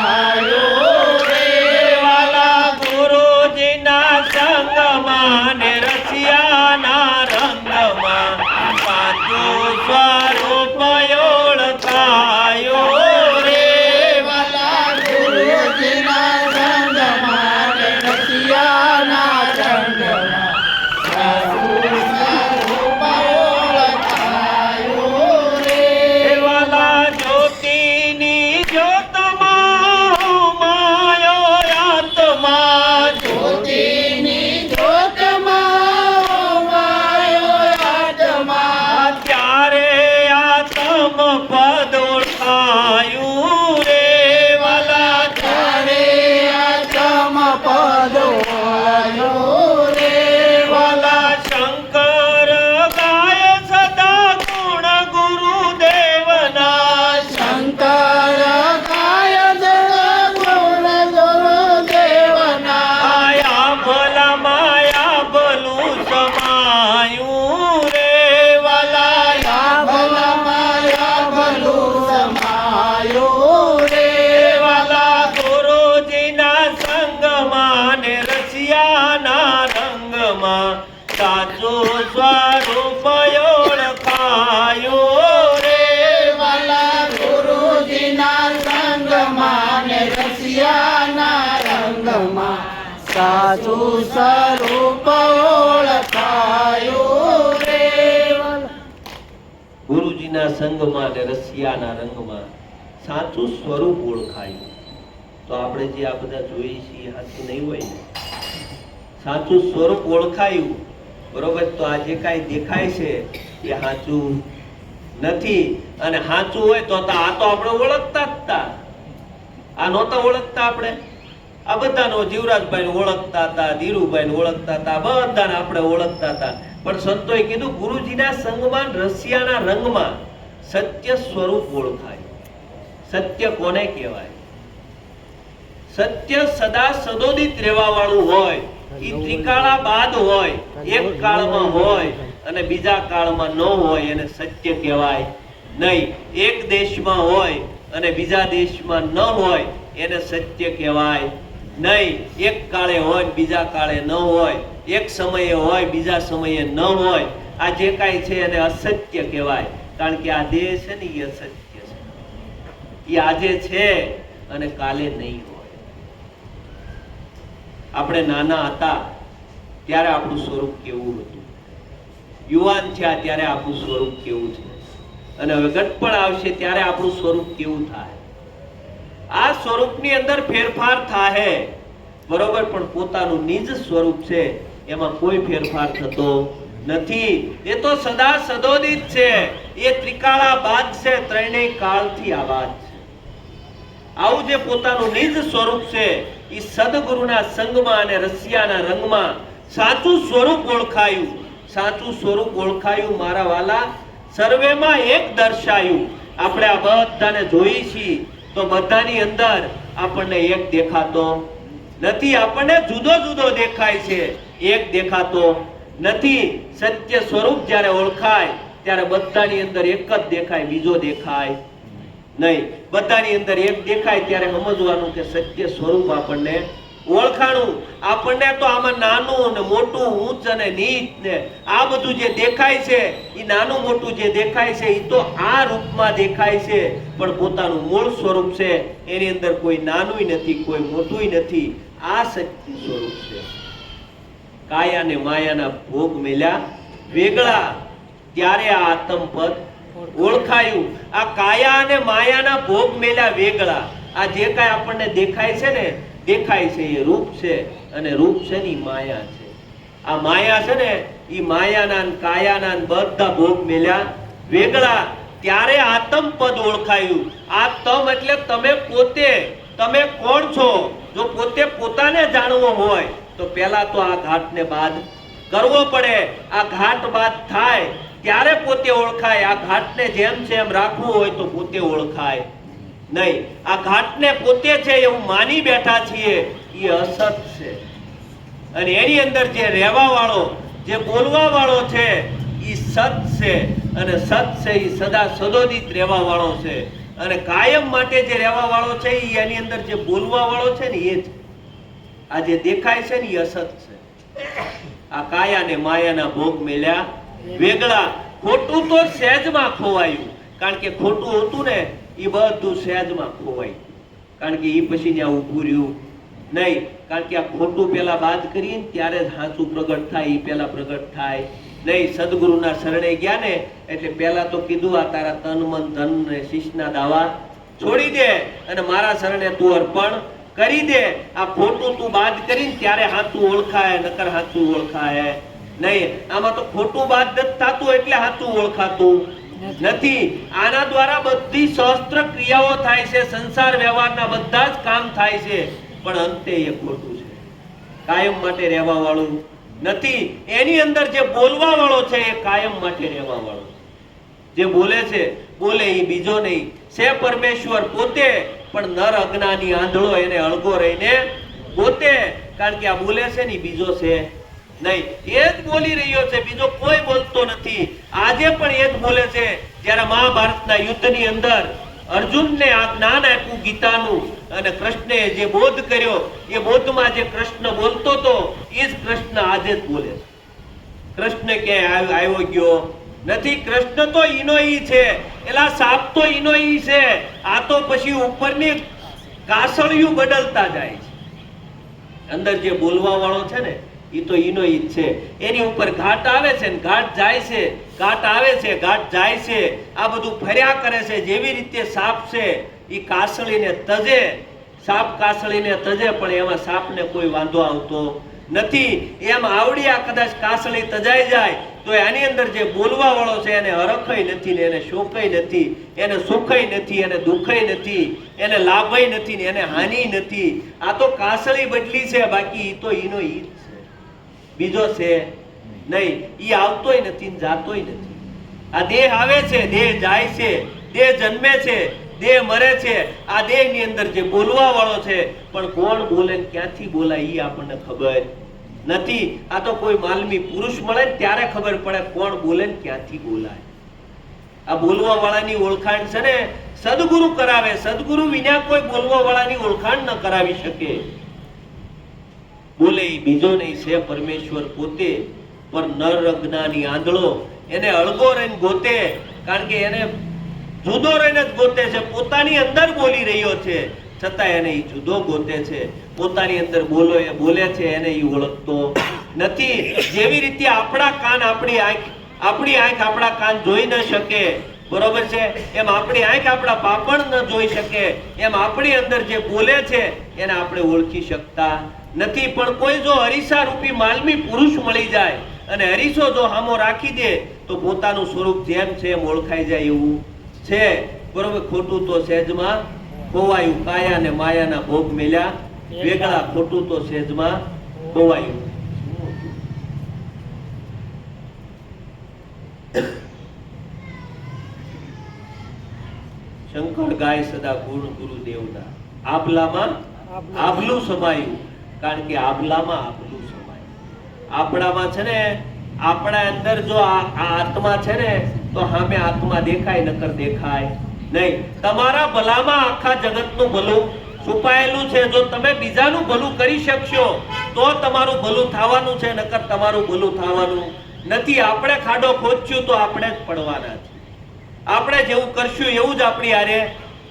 હરખાયું રે. વાલા ગુરુજીના સંગ સાચું સ્વરૂપ ઓળખાયું રે ગુરુજીના સંગમાં ને રસિયાના રંગમાં સાચું સ્વરૂપ ઓળખાયું. તો આપણે જે આ બધા જોઈએ છીએ સાચું નહીં હોય ને. સાચું સ્વરૂપ ઓળખાયું, બરોબર. તો આ જે કાંઈ દેખાય છે એ સાચું નથી. અને સાચું હોય તો આ તો આપણે ઓળખતા જ હતા. આ નહોતા ઓળખતા આપણે. આ બધાનો જીવરાજભાઈ ઓળખતા હતા, ધીરુભાઈ ઓળખતા હતા, બધાને આપણે ઓળખતા હતા. પણ સંતોએ કીધું ગુરુજીના સંગમાં રસિયાના રંગમાં સત્ય સ્વરૂપ ઓળખાય. સત્ય કોને કહેવાય? સત્ય સદા સદોદિત રહેવા વાળું હોય, ઈ ત્રિકાળા બાદ હોય, એક કાળમાં હોય અને બીજા કાળમાં ન હોય, એને સત્ય કહેવાય નહીં. એક દેશમાં હોય અને બીજા દેશમાં ન હોય, એને સત્ય કહેવાય નહીં. એક કાળે હોય બીજા કાળે ન હોય, એક સમયે હોય બીજા સમયે ન હોય. આ જે કાંઈ છે એને અસત્ય કહેવાય. કારણ કે આ દેહ છે ને એ અસત્ય છે. એ આજે છે અને કાલે નહીં હોય. આપણે નાના હતા ત્યારે આપણું સ્વરૂપ કેવું હતું, યુવાન થયા ત્યારે આપણું સ્વરૂપ કેવું છે, અને હવે ગટપણ આવશે ત્યારે આપણું સ્વરૂપ કેવું થાય. આ સ્વરૂપની અંદર ફેરફાર થાય, બરોબર. પણ પોતાનું નિજ સ્વરૂપ છે એમાં કોઈ ફેરફાર થતો નથી. એ તો સદા સદોદિત છે. એ ત્રિકાળા બાદ છે, ત્રણેય કાળથી આબાદ છે. આવું જે પોતાનું નિજ સ્વરૂપ છે એ સદગુરુના સંગમાં અને રસિયાના રંગમાં સાચું સ્વરૂપ ઓળખાયું. સાચું સ્વરૂપ ઓળખાયું મારા વાલા, સર્વેમાં એક દર્શાયું. આપણે આ બધાને જોઈએ છીએ તો બધાની અંદર આપણને એક દેખાતો નથી. આપણને જુદો જુદો દેખાય છે, એક દેખાતો નથી. સત્ય સ્વરૂપ જ્યારે ઓળખાય ત્યારે બધાની અંદર એક જ દેખાય, બીજો દેખાય નહીં. બધાની અંદર એક દેખાય ત્યારે સમજવાનું કે સત્ય સ્વરૂપ આપણને ઓળખાણું. આપણને તો આમાં નાનું ને મોટું, ઊંચ અને નીચ ને આ બધું જે દેખાય છે એ નાનું મોટું જે દેખાય છે એ તો આ રૂપમાં દેખાય છે. પણ પોતાનું મૂળ સ્વરૂપ છે એની અંદર કોઈ નાનું નથી, કોઈ મોટું નથી. આ સત્ય સ્વરૂપ છે. કાયા ને માયાના ભોગ મેલ્યા વેગળા, ત્યારે આ આત્મપદ ઓળખાયું. આ કાયા અને માયાના ભોગ મેલ્યા વેગળા. આ જે કાંઈ આપણને દેખાય છે ને, દેખાય છે એ રૂપ છે, અને રૂપ છે ને માયા છે. આ માયા છે ને એ માયાના ને કાયાના ને બધા ભોગ મેલ્યા વેગળા, ત્યારે આત્મપદ ઓળખાયું. આત્મ એટલે તમે પોતે. તમે કોણ છો? જો પોતે પોતાને જાણવો હોય તો પહેલા તો આ ઘાટને બાદ કરવો પડે. આ ઘાટ બાદ થાય ત્યારે પોતે ઓળખાય. આ ઘાટને જેમ છે એમ રાખવું હોય તો પોતે ઓળખાય નહીં. આ ઘાટને પોતે છે એવું માની બેઠા છીએ, એ અસત છે. અને એની અંદર જે રહેવા વાળો, જે બોલવા વાળો છે એ સત છે. અને સત છે એ સદા સદોદિત રહેવા વાળો છે. અને કાયમ માટે જે રહેવા વાળો છે એની અંદર જે બોલવા વાળો છે ને એ જ. આ જે દેખાય છે ને એ અસત છે. આ કાયા ને માયાના ભોગ મેલ્યા વેગળા. ખોટું તો સહેજમાં ખોવાયું. કારણ કે ખોટું હતું ને એ બધું સહેજમાં ખોવાય. કારણ કે એ પછી ત્યાં ઊભું રહ્યું નહીં. કારણ કે આ ખોટું પેલા બાદ કરીએ ત્યારે જ સાચું પ્રગટ થાય. એ પેલા પ્રગટ થાય નહીં. સદગુરુના શરણે ગયા ને એટલે પેલા તો કીધું આ તારા તન મન ધન ને શિષ્યના દાવા છોડી દે અને મારા શરણે તું અર્પણ કરી દે. આ ખોટું તું બાદ કરીને ત્યારે સાચું ઓળખાય, નકર સાચું ઓળખાય નહીં. આમાં તો ખોટું બાદ નથી થતું એટલે સાચું ઓળખાતું નથી. આના દ્વારા બધી સહસ્ત્ર ક્રિયાઓ થાય છે, સંસાર વ્યવહારના બધા જ કામ થાય છે, પણ અંતે એ ખોટું છે. કાયમ માટે રહેવા વાળું નથી. એની અંદર જે બોલવા વાળો છે એ કાયમ માટે રહેવા વાળો. જે બોલે છે બોલે એ બીજો નહીં છે, પરમેશ્વર પોતે. પણ નર અજ્ઞાની આંધળો એને અળગો રહીને પોતે. કારણ કે આ બોલે છે ને બીજો છે નહીં. એ જ બોલી રહ્યો છે, બીજો કોઈ બોલતો નથી. આજે પણ એ જ બોલે છે. જ્યારે મહાભારતના યુદ્ધની અંદર અર્જુનને આ જ્ઞાન આપ્યું ગીતાનું અને કૃષ્ણે જે બોધ કર્યો એ બોધમાં જે કૃષ્ણ બોલતો હતો એ જ કૃષ્ણ આજે જ બોલે છે. કૃષ્ણ ક્યાંય આવ્યો ગયો નથી. કૃષ્ણ તો ઈનો ઈ છે. એલા સાપ તો ઈનો ઈ છે. આ તો પછી ઉપરની કાસળિયું બદલતા જાય છે. અંદર જે બોલવા વાળો છે ને એ તો ઈનો ઈ જ છે. એની ઉપર ઘાટ આવે છે ને ઘાટ જાય છે, ઘાટ આવે છે ઘાટ જાય છે, આ બધું ફર્યા કરે છે. જેવી રીતે સાપ છે એ કાસળીને તજે, સાપ કાસળીને તજે, પણ એમાં સાપને કોઈ વાંધો આવતો નથી. એમ આવડી આ કદાચ કાસળી તજાઈ જાય તો આની અંદર જે બોલવા વાળો છે એને હરખય નથી ને એને શોકય નથી, એને સુખય નથી, એને દુઃખય નથી, એને લાભય નથી ને એને હાનિ નથી. આ તો કાસળી બદલી છે, બાકી ઈ તો ઈનો ઈ જ છે, બીજો છે નહીં. ઈ આવતોય નથી ને જાતોય નથી. આ દેહ આવે છે, દેહ જાય છે, દેહ જન્મે છે, દેહ મરે છે. આ દેહ ની અંદર જે બોલવા વાળો છે, પણ કોણ બોલે ને ક્યાંથી બોલાય ઈ આપણને ખબર નથી. આ તો કોઈ માલમી પુરુષ મળે ને ત્યારે ખબર પડે કોણ બોલે ને ક્યાંથી બોલાય. આ બોલવા વાળાની ઓળખાણ છે ને સદગુરુ કરાવે. સદગુરુ વિના કોઈ બોલવા વાળાની ઓળખાણ ન કરાવી શકે. બોલે ઈ બીજો નહીં છે પરમેશ્વર પોતે, પર નર અજ્ઞાની આંધળો એને અળગો રહીને ગોતે. કારણ કે એને જુદો રહીને જ ગોતે છે. પોતાની અંદર બોલી રહ્યો છે છતાં એને ઈ જુદો ગોતે છે. પોતાની અંદર બોલે છે એને ઈ ઓળખતો નથી. જેવી રીતે આપણા કાન આપણી આંખ આપણા કાન જોઈ ન શકે, બરોબર છે, એમ આપણી આંખ આપણા પાપણ ન જોઈ શકે, એમ આપણી અંદર જે બોલે છે એને આપણે ઓળખી શકતા નથી. પણ કોઈ જો હરીસા રૂપી માલમી પુરુષ મળી જાય અને હરીસો જો હામો રાખી દે તો પોતાનું સ્વરૂપ જેમ છે એમ ઓળખાઈ જાય એવું છે. બરોબર. ખોટું તો સહેજમાં ખોવાયું, કાયા ને માયાના ભોગ મેલ્યા વેગળા. ખોટું તો સહેજમાં ખોવાયું. શંકર ગાય સદા ગુણ ગુરુ દેવતા, આભલામાં આભલું સમાયું. કારણ કે આભલામાં આભલું સમાયું. આપણામાં છે ને, આપણા અંદર જો આ આત્મા છે ને તો સામે આત્મા દેખાય, નકર દેખાય નહીં. તમારા ભલામાં આખા જગતનું ભલું છુપાયેલું છે. જો તમે બીજાનું ભલું કરી શકશો તો તમારું ભલું થવાનું છે, નકર તમારું ભલું થવાનું નથી. આપણે ખાડો ખોદશું તો આપણે જ પડવાના છે. આપણે જેવું કરશું એવું જ આપણી હારે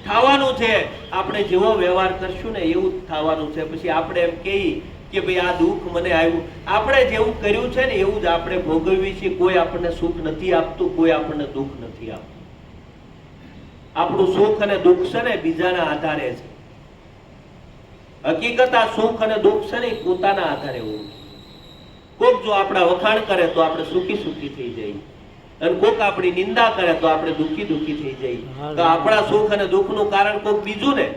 થવાનું છે. આપણે જેવો વ્યવહાર કરશું ને એવું જ થવાનું છે. પછી આપણે એમ કહીએ કે ભાઈ આ દુઃખ મને આવ્યું, આપણે જેવું કર્યું છે ને એવું જ આપણે ભોગવીએ છીએ. કોઈ આપણને સુખ નથી આપતું, કોઈ આપણને દુઃખ નથી આપતું. આપણું સુખ અને દુઃખ છે ને બીજાના આધારે છે. હકીકત આ સુખ અને દુઃખ છે ને પોતાના આધારે હોવું. કોક જો આપણા વખાણ કરે તો આપણે સુખી સુખી થઈ જઈએ, અને કોક આપણી નિંદા કરે તો આપણે દુઃખી દુઃખી થઈ જઈએ. તો આપણા સુખ અને દુઃખનું કારણ કોક બીજું ને.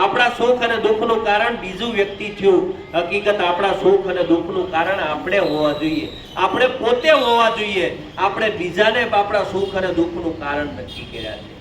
આપણા સુખ અને દુઃખનું કારણ બીજું વ્યક્તિ થયું. હકીકત આપણા સુખ અને દુઃખનું કારણ આપણે હોવા જોઈએ, આપણે પોતે હોવા જોઈએ. આપણે બીજાને આપણા સુખ અને દુઃખનું કારણ નક્કી કર્યા છે.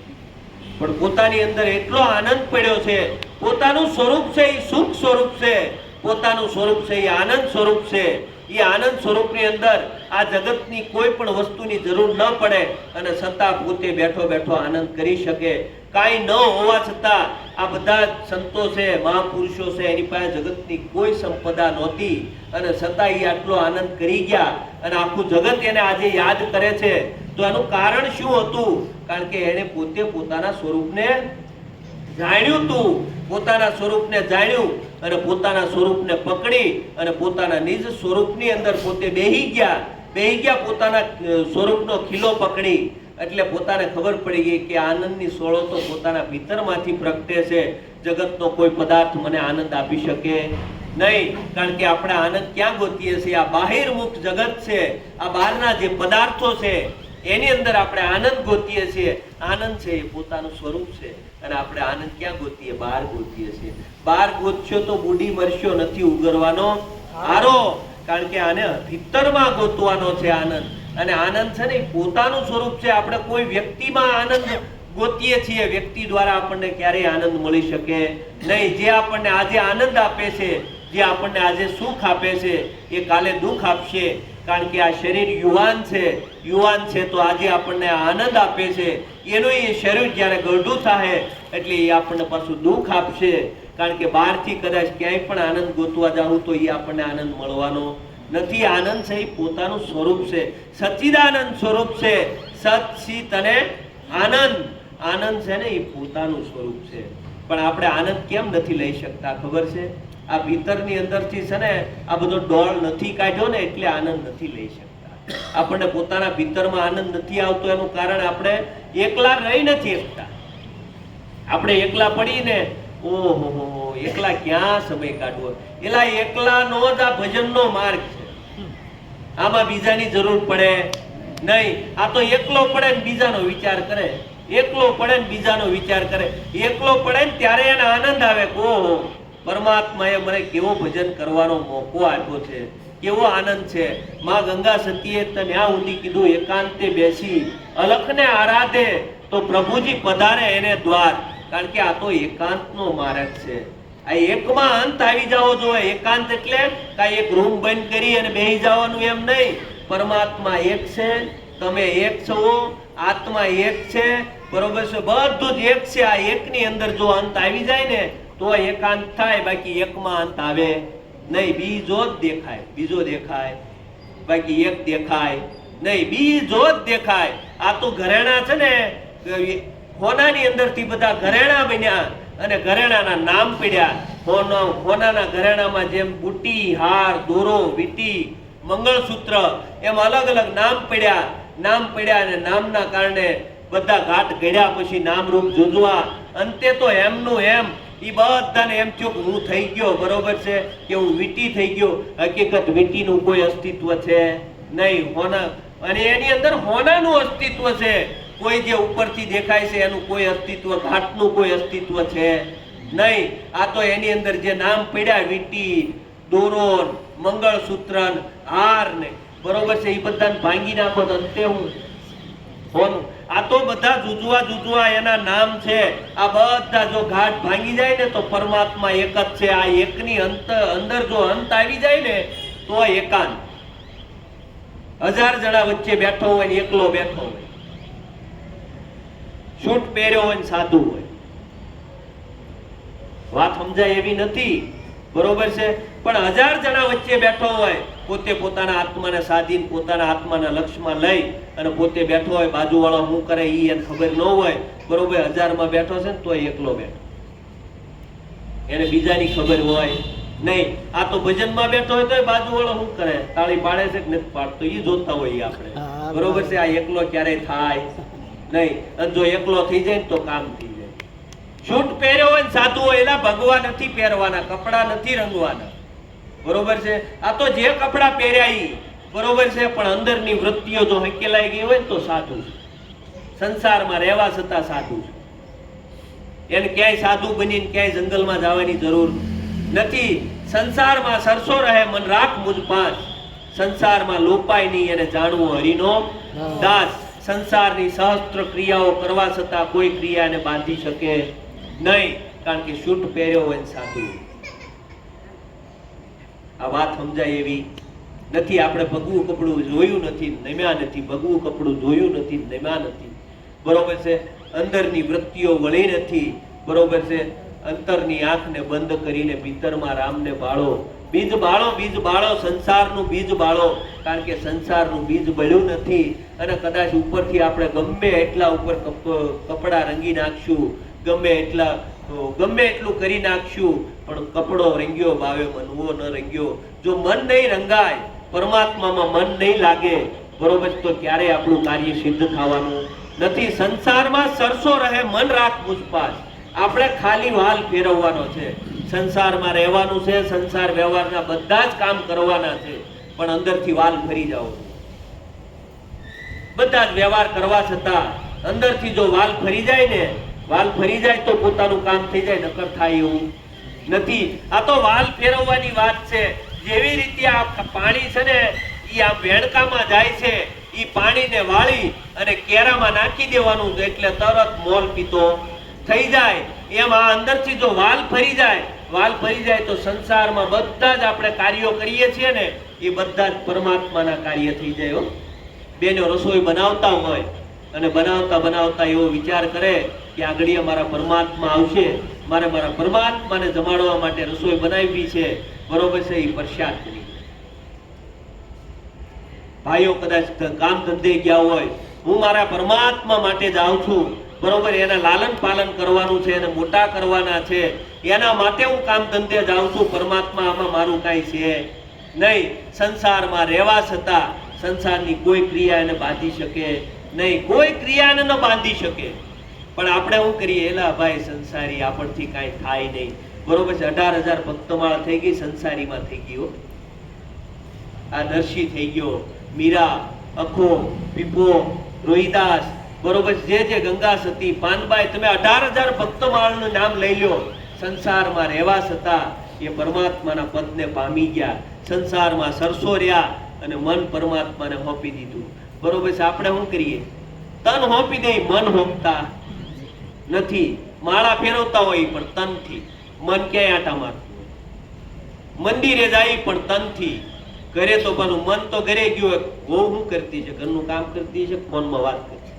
પણ પોતાની અંદર એટલો આનંદ પડ્યો છે. પોતાનું સ્વરૂપ છે એ સુખ સ્વરૂપ છે, પોતાનું સ્વરૂપ છે એ આનંદ સ્વરૂપ છે. એ આનંદ સ્વરૂપની અંદર આ જગતની કોઈ પણ વસ્તુની જરૂર ન પડે અને છતાં પોતે બેઠો બેઠો આનંદ કરી શકે. કાંઈ ન હોવા છતાં આ બધા સંતો છે, મહાપુરુષો છે, એની પાસે જગતની કોઈ સંપદા નહોતી અને છતાં એ આટલો આનંદ કરી ગયા. અને આખું જગત એને આજે યાદ કરે છે. તો એનું કારણ શું હતું? કારણ કે એને પોતે પોતાના સ્વરૂપને જાણ્યું હતું. પોતાના સ્વરૂપને જાણ્યું અને પોતાના સ્વરૂપને પકડી અને પોતાના નિજ સ્વરૂપની અંદર પોતે બેહી ગયા. પોતાના સ્વરૂપનો ખીલો પકડી. એટલે પોતાને ખબર પડી ગઈ કે આનંદની સોળો તો પોતાના ભીતરમાંથી પ્રગટે છે. જગતનો કોઈ પદાર્થ મને આનંદ આપી શકે નહીં. કારણ કે આપણે આનંદ ક્યાં ગોતીએ છીએ? આ બાહિર્મુખ જગત છે, આ બહારના જે પદાર્થો છે એની અંદર આપણે આનંદ ગોતીએ છીએ. આનંદ છે એ પોતાનું સ્વરૂપ છે અને આપણે આનંદ ક્યાં ગોતીએ? બહાર ગોતીએ છીએ. બહાર ગોતશો તો બુડી મરશો, નથી ઉગરવાનો હારો. કારણ કે આને ભીતરમાં ગોતવાનો છે આનંદ. અને આનંદ છે ને પોતાનું સ્વરૂપ છે. આપણે કોઈ વ્યક્તિમાં આનંદ ગોતીએ છીએ, વ્યક્તિ દ્વારા આપણને ક્યારેય આનંદ મળી શકે નહીં. જે આપણને આજે આનંદ આપે છે, જે આપણને આજે સુખ આપે છે, એ કાલે દુઃખ આપશે. કારણ કે આ શરીર યુવાન છે તો આજે આપણને આનંદ આપે છે. એનું એ શરીર જ્યારે ગરડું થાય એટલે એ આપણને પાછું દુઃખ આપશે. કારણ કે બહારથી કદાચ ક્યાંય પણ આનંદ ગોતવા જાવું તો એ આપણને આનંદ મળવાનો નથી. આનંદ છે એ પોતાનું સ્વરૂપ છે, સચ્ચિદાનંદ સ્વરૂપ છે. સચ્ચિત અને આનંદ છે ને એ પોતાનું સ્વરૂપ છે. પણ આપણે આનંદ કેમ નથી લઈ શકતા ખબર છે? આ ભીતરની અંદરથી છે ને આ બધો ડોળ નથી કાઢ્યો ને એટલે આનંદ નથી લઈ શકતા. આપણને પોતાના ભીતરમાં આનંદ નથી આવતો એનું કારણ આપણે એકલા રહી નથી શકતા. આપણે એકલા પડીને ઓહો એકલા ક્યાં સમય કાઢવો, એલા એકલાનો જ આ ભજનનો માર્ગ છે. આમાં બીજાની જરૂર પડે નહીં. આ તો એકલો પડે ને બીજાનો વિચાર કરે, એકલો પડે ને બીજાનો વિચાર કરે, એકલો પડે ને ત્યારે એને આનંદ આવે કે ઓહો પરમાત્માએ મને કેવો ભજન કરવાનો મોકો આપ્યો છે, કેવો આનંદ છે. માં ગંગા સતીએ ત્યાં સુધી કીધું એકાંતે બેસી અલખને આરાધે તો પ્રભુજી પધારે એને દ્વાર. કારણ કે આ તો એકાંતનો માર્ગ છે. આ એકમાં અંત આવી જવો જોઈએ. એકાંત એટલે કાંઈ એક રૂમ બંધ કરી અને બેસી જવાનું એમ નહીં. પરમાત્મા એક છે, તમે એક છો, આત્મા એક છે, બરોબર છે, બધું જ એક છે. આ એકની અંદર જો અંત આવી જાય ને તો એકાંત થાય, બાકી એકમાં અંત આવે નહીં. બીજો જ દેખાય, બીજો દેખાય, બાકી એક દેખાય નહીં, બીજો જ દેખાય. આ તો ઘરેણા છે ને હોનાની અંદરથી બધા ઘરેણા બન્યા અને ઘરેણાના નામ પડ્યા. હોનાના ઘરેણામાં જેમ બુટી, હાર, દોરો, વીટી, મંગળસૂત્ર એમ અલગ અલગ નામ પડ્યા. નામ પડ્યા અને નામના કારણે બધા ઘાટ ઘડ્યા. પછી નામરૂપ જુજવા અંતે તો એમનું એમ ઈ બધાને એમ થયું કે હું થઈ ગયો, બરોબર છે, કે હું વીટી થઈ ગયો. હકીકત વીટીનું કોઈ અસ્તિત્વ છે નહીં. હોના અને એની અંદર હોનાનું અસ્તિત્વ છે. કોઈ જે ઉપરથી દેખાય છે એનું કોઈ અસ્તિત્વ, ઘાટનું કોઈ અસ્તિત્વ છે નહીં. આ તો એની અંદર જે નામ પડ્યા વીટી, દોરો, મંગળસૂત્ર, હાર ને બરોબર છે, એ બધાને ભાંગી નાખો તો અંતે હું હોનું. આ તો બધા જુજવા એના નામ છે. આ બધા જો ઘાટ ભાંગી જાય ને તો પરમાત્મા એક જ છે. આ એકની અંદર જો અંત આવી જાય ને તો એકાંત. 1000 જણા વચ્ચે બેઠો હોય ને એકલો બેઠો હોય, સૂટ પહેર્યો હોય ને સાધુ હોય, વાત સમજાય એવી નથી, બરોબર છે. પણ 1000 જણા વચ્ચે બેઠો હોય, પોતે પોતાના આત્માને સાધીને પોતાના આત્માના લક્ષ્યમાં લઈ અને પોતે બેઠો હોય, બાજુવાળો શું કરે ઈ એને ખબર ન હોય, બરોબર. 1000 માં બેઠો છે ને તો એકલો બેઠો, એને બીજાની ખબર હોય નહીં. આ તો ભજનમાં બેઠો હોય તો બાજુવાળો શું કરે, તાળી પાડે છે કે નથી પાડતો ઈ જોતા હોય આપણે, બરોબર છે. આ એકલો ક્યારેય થાય નહીં. અને જો એકલો થઈ જાય ને તો કામ થઈ જાય. સૂટ પહેર્યો હોય ને સાધુ હોય, એલા ભગવા નથી પહેરવાના, કપડા નથી રંગવાના, બરોબર છે. આ તો જે કપડા પહેર્યા ઈ બરોબર છે, પણ અંદરની વૃત્તિઓ જો હકેલાઈ ગઈ હોય ને તો સાધુ છે. સંસારમાં રહેવા છતાં સાધુ છે. એને ક્યાંય સાધુ બનીને ક્યાંય જંગલમાં જવાની જરૂર નથી. સંસારમાં સરસો રહે મન રાખ મુજ પાસ, સંસારમાં લોપાય નહીં એને જાણવું હરિનો દાસ. સંસારની સહસ્ત્ર ક્રિયાઓ કરવા છતાં કોઈ ક્રિયાને બાંધી શકે નહીં, કારણ કે સૂટ પહેર્યો હોય સાધુ. આ વાત સમજાય એવી નથી. આપણે ભગવું કપડું જોયું નથી, નમ્યા નથી. ભગવું કપડું જોયું નથી, નમ્યા નથી, બરોબર છે. અંદરની વૃત્તિઓ વળી નથી, બરોબર છે. અંતરની આંખને બંધ કરીને ભીતરમાં રામને બાળો. બીજ બાળો, બીજ બાળો, સંસારનું બીજ બાળો. કારણ કે સંસારનું બીજ બળ્યું નથી. અને કદાચ ઉપરથી આપણે ગમે એટલા ઉપર કપડા રંગી નાખશું, ગમે એટલું કરી નાખશું, પણ કપડો રંગ્યો બાવે મનવો ન રંગ્યો. જો મન નહીં રંગાય, પરમાત્મામાં મન નહીં લાગે, બરોબર, તો ક્યારે આપણું કાર્ય સિદ્ધ થવાનું નથી. સંસારમાં સરસો રહે મન રાખ મુજપાસ. આપણે ખાલી વાલ ફેરવવાનો છે. સંસારમાં રહેવાનું છે, સંસાર વ્યવહારના બધા જ કામ કરવાના છે, પણ અંદરથી વાલ ફરી જાઓ. બધા જ વ્યવહાર કરવા છતાં અંદરથી જો વાલ ફરી જાય ને, વાલ ફરી જાય તો પોતાનું કામ થઈ જાય, નકર થાય એવું નથી. આ તો વાલ ફેરવવાની વાત છે. જેવી રીતે આ પાણી છે ને ઈ આ વેણકામાં જાય છે, ઈ પાણીને વાળી અને કેરામાં નાખી દેવાનું એટલે તરત મોલ પીતો થઈ જાય. એમ આ અંદરથી જો વાલ ફરી જાય તો સંસારમાં બધા જ આપણે કાર્યો કરીએ છીએ ને એ બધા જ પરમાત્માના કાર્ય થઈ જાય. બેનો રસોઈ બનાવતા હોય અને બનાવતા એવો વિચાર કરે કે આગળ મારા પરમાત્મા આવશે, મારે મારા પરમાત્માને જમાડવા માટે રસોઈ બનાવી છે, બરોબર છે. એ પ્રસાદ કરી. ભાઈઓ કદાચ કામ ધંધે ગયા હોય, હું મારા પરમાત્મા માટે જ આવું છું, બરોબર. એના લાલન પાલન કરવાનું છે, એને મોટા કરવાના છે, એના માટે હું કામ ધંધે જાઉં છું. પરમાત્મા આમાં મારું કાંઈ છે નહીં. સંસારમાં રહેવા છતાં સંસારની કોઈ ક્રિયા એને બાંધી શકે નહીં, કોઈ ક્રિયા એને ન બાંધી શકે. પણ આપણે શું કરીએ, એલા ભાઈ સંસારી, આપણથી કાંઈ થાય નહીં. બરોબર છે, 18,000 ભક્તમાળા થઈ ગઈ, સંસારીમાં થઈ ગયો. આ દર્શી થઈ ગયો, મીરા, અખો, પીપો, રોહિદાસ, બરોબર, જે ગંગા સતી, પાનબાઈ, તમે 18,000 ભક્તમાળાનું નામ લઈ લો. સંસારમાં રહેવા છતાં એ પરમાત્માના પદને પામી ગયા. સંસારમાં સરસો રહ્યા અને મન પરમાત્માને હોપી દીધું. બરોબર છે, આપણે શું કરીએ, તન હોપી દઈ, મન હોપતા નથી. માળા ફેરવતા હોય પણ તનથી, મન ક્યાંય આટા મારતું હોય. મંદિરે જાય પણ તનથી, ઘરે તો પાછું મન તો ઘરે ગયું હોય. બહુ શું કરતી છે, ઘરનું કામ કરતી છે, ફોનમાં વાત કરતી.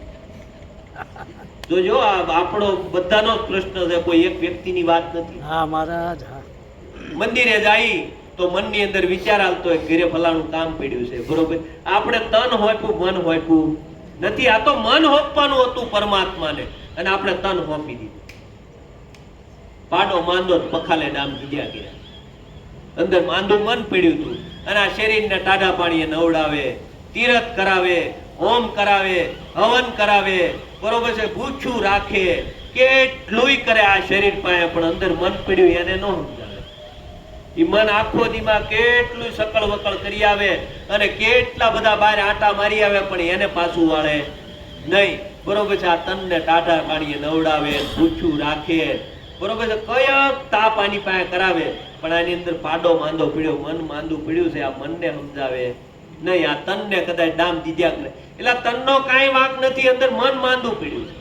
જોજો, આ આપણો બધાનો જ પ્રશ્ન છે, કોઈ એક વ્યક્તિની વાત નથી. હા મહારાજ, હા. મંદિરે જાય તો મનની અંદર વિચાર આવતો હોય, ઘરે ફલાણું કામ પડ્યું છે. બરોબર, આપણે તન હોપ્યું, મન હોપ્યું નથી. આ તો મન હોપવાનું હતું પરમાત્માને, અને આપણે તન હોપી દીધું. પાડો માંદો પખાલે ડામ દીધા ગયા. અંદર માંદું મન પડ્યું હતું, અને આ શરીરને ટાઢા પાણીએ નવડાવે, તીરથ કરાવે, હોમ કરાવે, હવન કરાવે, બરોબર છે, ભૂખ્યું રાખે, કેટલુંય કરે આ શરીર પાસે, પણ અંદર મન પડ્યું એને ન સમજાવે. એ મન આખો દીમાં કેટલું સકળ વકળ કરી આવે અને કેટલા બધા બહાર આટા મારી આવે, પણ એને પાછું વાળે નહીં. બરોબર છે, આ તનને ટાઢા પાણીએ નવડાવે, ભૂખ્યું રાખે, બરોબર છે, કયો તાપ આની પાસે કરાવે, પણ આની અંદર પાડો માંદો પડ્યો, મન માંદું પડ્યું છે, આ મનને સમજાવે નહીં. આ તનને કદાચ ડામ દીધા કરે, એટલે તનનો કાંઈ વાંક નથી, અંદર મન માંદું પડ્યું છે.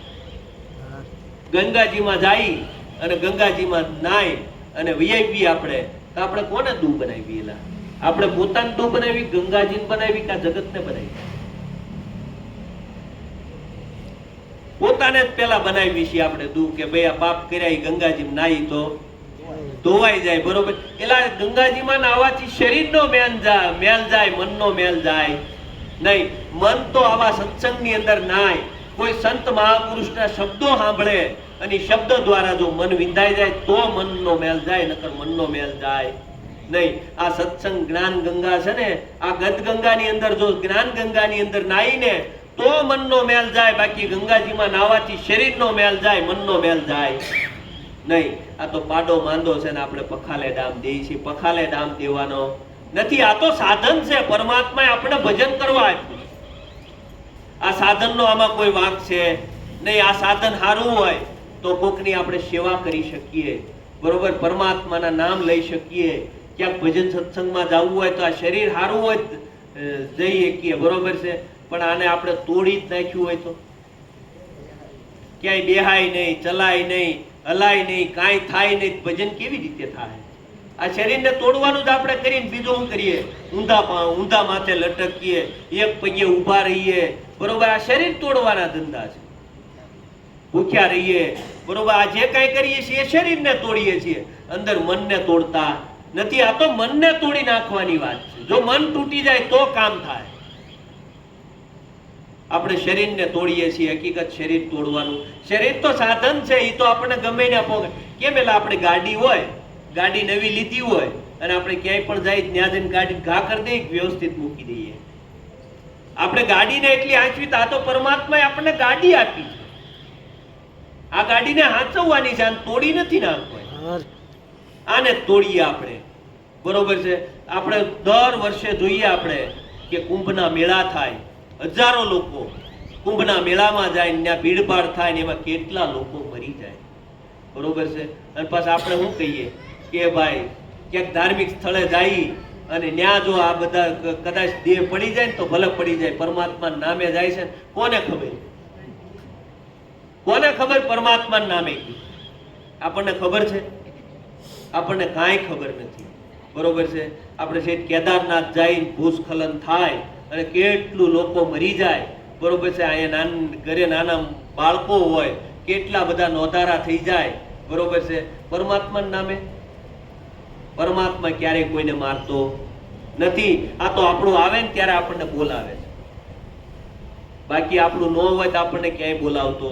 ગંગાજીમાં જાય અને ગંગાજીમાં નાય અને વીઆઈપી આપણે, તો આપણે કોને દૂ બનાવી? એલા આપણે પોતાને દૂ બનાવી, ગંગાજીને બનાવી, કે જગતને બનાવી? પોતાને જ પેલા બનાવી છીએ આપણે દૂ, કે ભાઈ આ પાપ કર્યા, ગંગાજીમાં નાઈ તો ધોવાઈ જાય. બરોબર, એટલે ગંગાજીમાં નાવાથી શરીરનો મેલ જાય, મનનો મેલ જાય નહીં. મન તો આવા સત્સંગની અંદર નાય, કોઈ સંત મહાપુરુષના શબ્દો સાંભળે અને શબ્દ દ્વારા જો મન વિંધાઈ જાય તો મનનો મેલ જાય, નકર મનનો મેલ જાય નહીં. આ સત્સંગ જ્ઞાન ગંગા છે ને, આ ગદ ગંગાની અંદર જો જ્ઞાન ગંગાની અંદર નાઈને તો મનનો મેલ જાય, બાકી ગંગાજીમાં નાવાથી શરીરનો મેલ જાય, મનનો મેલ જાય નહીં. આ તો પાડો માંદો છે ને આપણે પખાલે ડામ દઈએ છીએ. પખાલે ડામ દેવાનો નથી, આ તો સાધન છે. પરમાત્માએ આપણે ભજન કરવા આપ્યું. આ સાધનનો આમાં કોઈ વાંક છે નહીં. આ સાધન સારું હોય તો કોકની આપણે સેવા કરી શકીએ, બરોબર, પરમાત્માના નામ લઈ શકીએ. ક્યાંક ભજન સત્સંગમાં જવું હોય તો આ શરીર સારું હોય જઈ શકીએ, બરોબર છે. પણ આને આપણે તોડી જ નાખ્યું હોય તો ક્યાંય બેહાય નહીં, ચલાય નહીં, હલાય નહીં, કાંઈ થાય નહીં, ભજન કેવી રીતે થાય? આ શરીરને તોડવાનું જ આપણે કરીને બીજું શું કરીએ? ઊંધા માથે લટકીએ, એક પગે ઊભા રહીએ, બરોબર, આ શરીર તોડવાના ધંધા છે. ભૂખ્યા રહીએ, બરોબર, આ જે કાંઈ કરીએ છીએ એ શરીરને તોડીએ છીએ, અંદર મનને તોડતા નથી. આ તો મનને તોડી નાખવાની વાત છે. જો મન તૂટી જાય તો કામ થાય. આપણે શરીરને તોડીએ છીએ, હકીકત શરીર તોડવાનું. શરીર તો સાધન છે, એ તો આપણે ગમે ને આપો. કેમ? એટલે આપણે ગાડી હોય, ગાડી નવી લીધી હોય અને આપણે ક્યાંય પણ જાય ત્યાં જઈને ગાડી ઘા કરી દઈએ, વ્યવસ્થિત મૂકી દઈએ. આપણે ગાડીને એટલી આંચવી, આ તો પરમાત્માએ આપણને ગાડી આપી છે. આ ગાડીને હાંચવવાની છે, આને તોડી નથી નાખવાની. આને તોડીએ આપણે, બરોબર છે. આપણે દર વર્ષે જોઈએ આપણે કે કુંભના મેળા થાય, હજારો લોકો કુંભના મેળામાં જાય, ત્યાં ભીડભાડ થાય ને એમાં કેટલા લોકો મરી જાય, બરોબર છે. અને પાછા આપણે શું કહીએ કે ભાઈ ક્યાંક ધાર્મિક સ્થળે જાય અને ત્યાં જો આ બધા કદાચ દેહ પડી જાય ને તો ભલે પડી જાય, પરમાત્માના નામે જાય છે. કોને ખબર? કોને ખબર પરમાત્માના નામે? આપણને ખબર છે? આપણને કાંઈ ખબર નથી, બરોબર છે. આપણે શેઠ કેદારનાથ જઈને ભૂસ્ખલન થાય અને કેટલું લોકો મરી જાય, બરોબર છે. અહીંયા ઘરે નાના બાળકો હોય, કેટલા બધા નોંધારા થઈ જાય, બરોબર છે. પરમાત્માના નામે? પરમાત્મા ક્યારેય કોઈને મારતો નથી. આ તો આપણું આવે ને ત્યારે આપણને બોલાવે છે, બાકી આપણું ન હોય તો આપણને ક્યાંય બોલાવતો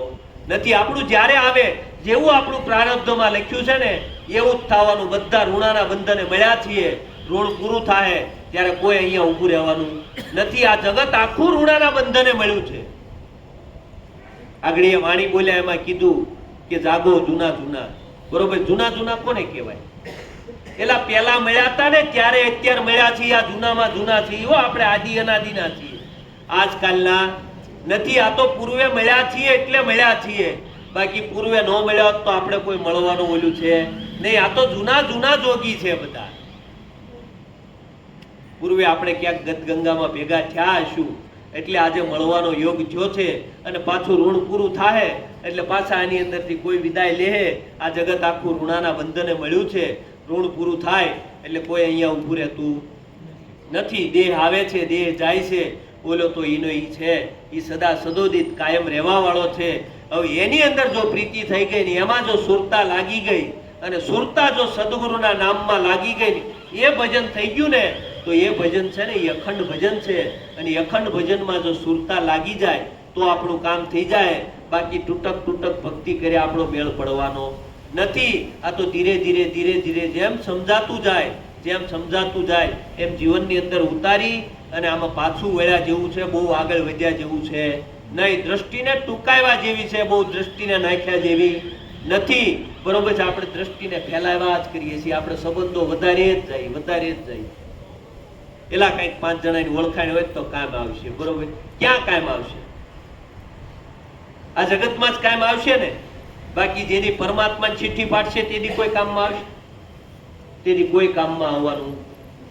નથી. આપણું જ્યારે આવે, જેવું આપણું પ્રારબ્ધમાં લખ્યું છે ને એવું જ થવાનું. બધા ઋણાના બંધને મળ્યા છીએ, ઋણ પૂરું થાય ત્યારે કોઈ અહીંયા ઊભું રહેવાનું નથી. આ જગત આખું ઋણાના બંધને મળ્યું છે. આગળ એ વાણી બોલ્યા એમાં કીધું કે જાગો જૂના જૂના. બરોબર, જૂના જૂના કોને કહેવાય? એલા પેલા મળ્યા હતા ને ત્યારે અત્યારે મળ્યા છીએ. આ જૂનામાં જૂના છીએ હો, આપણે આદિ અનાદિના છીએ, આજકાલના નથી. આ તો પૂર્વે મળ્યા છીએ એટલે મળ્યા છીએ, બાકી પૂર્વે ન મળ્યા હોત તો આપણે કોઈ મળવાનું ઓલું છે નહીં. આ તો જૂના જૂના જોગી છે બધા. પૂર્વે આપણે ક્યાંક ગદગંગામાં ભેગા થયા હશું એટલે આજે મળવાનો યોગ થયો છે, અને પાછું ઋણ પૂરું થાય એટલે પાછા આની અંદરથી કોઈ વિદાય લે. આ જગત આખું ઋણાના બંધને મળ્યું છે. ઋણ પૂરું થાય એટલે કોઈ અહીંયા ઊભું રહેતું નથી. દેહ આવે છે, દેહ જાય છે, બોલો તો ઈનો ઈ છે, ઈ સદા સદોદિત કાયમ રહેવા વાળો છે. હવે એની અંદર જો પ્રીતિ થઈ ગઈ ને એમાં જો સુરતા લાગી ગઈ, અને સુરતા જો સદગુરુના નામમાં લાગી ગઈ ને એ ભજન થઈ ગયું ને તો એ ભજન છે ને એ અખંડ ભજન છે. અને અખંડ ભજનમાં જો સુરતા લાગી જાય તો આપણું કામ થઈ જાય. બાકી તૂટક તૂટક ભક્તિ કરે આપણો મેળ પડવાનો નથી. આ તો ધીરે ધીરે ધીરે ધીરે જેમ સમજાતું જાય એમ જીવનની અંદર ઉતારી અને આમાં પાછું વળ્યા જેવું છે, બહુ આગળ વધ્યા જેવું છે નહીં. દ્રષ્ટિને ટૂંકાવ્યા જેવી છે, બહુ દ્રષ્ટિને નાખ્યા જેવી નથી. બરોબર છે, આપણે દ્રષ્ટિને ફેલાવ્યા જ કરીએ છીએ. આપણે સંબંધો વધારે જ જાય. એલા કંઈક 5 જણાની ઓળખાણ હોય તો કામ આવશે. બરોબર, ક્યાં કામ આવશે? આ જગતમાં જ કામ આવશે ને. બાકી જેની પરમાત્માની ચિઠ્ઠી પાડશે તેની કોઈ કામમાં આવશે? તેની કોઈ કામમાં આવવાનું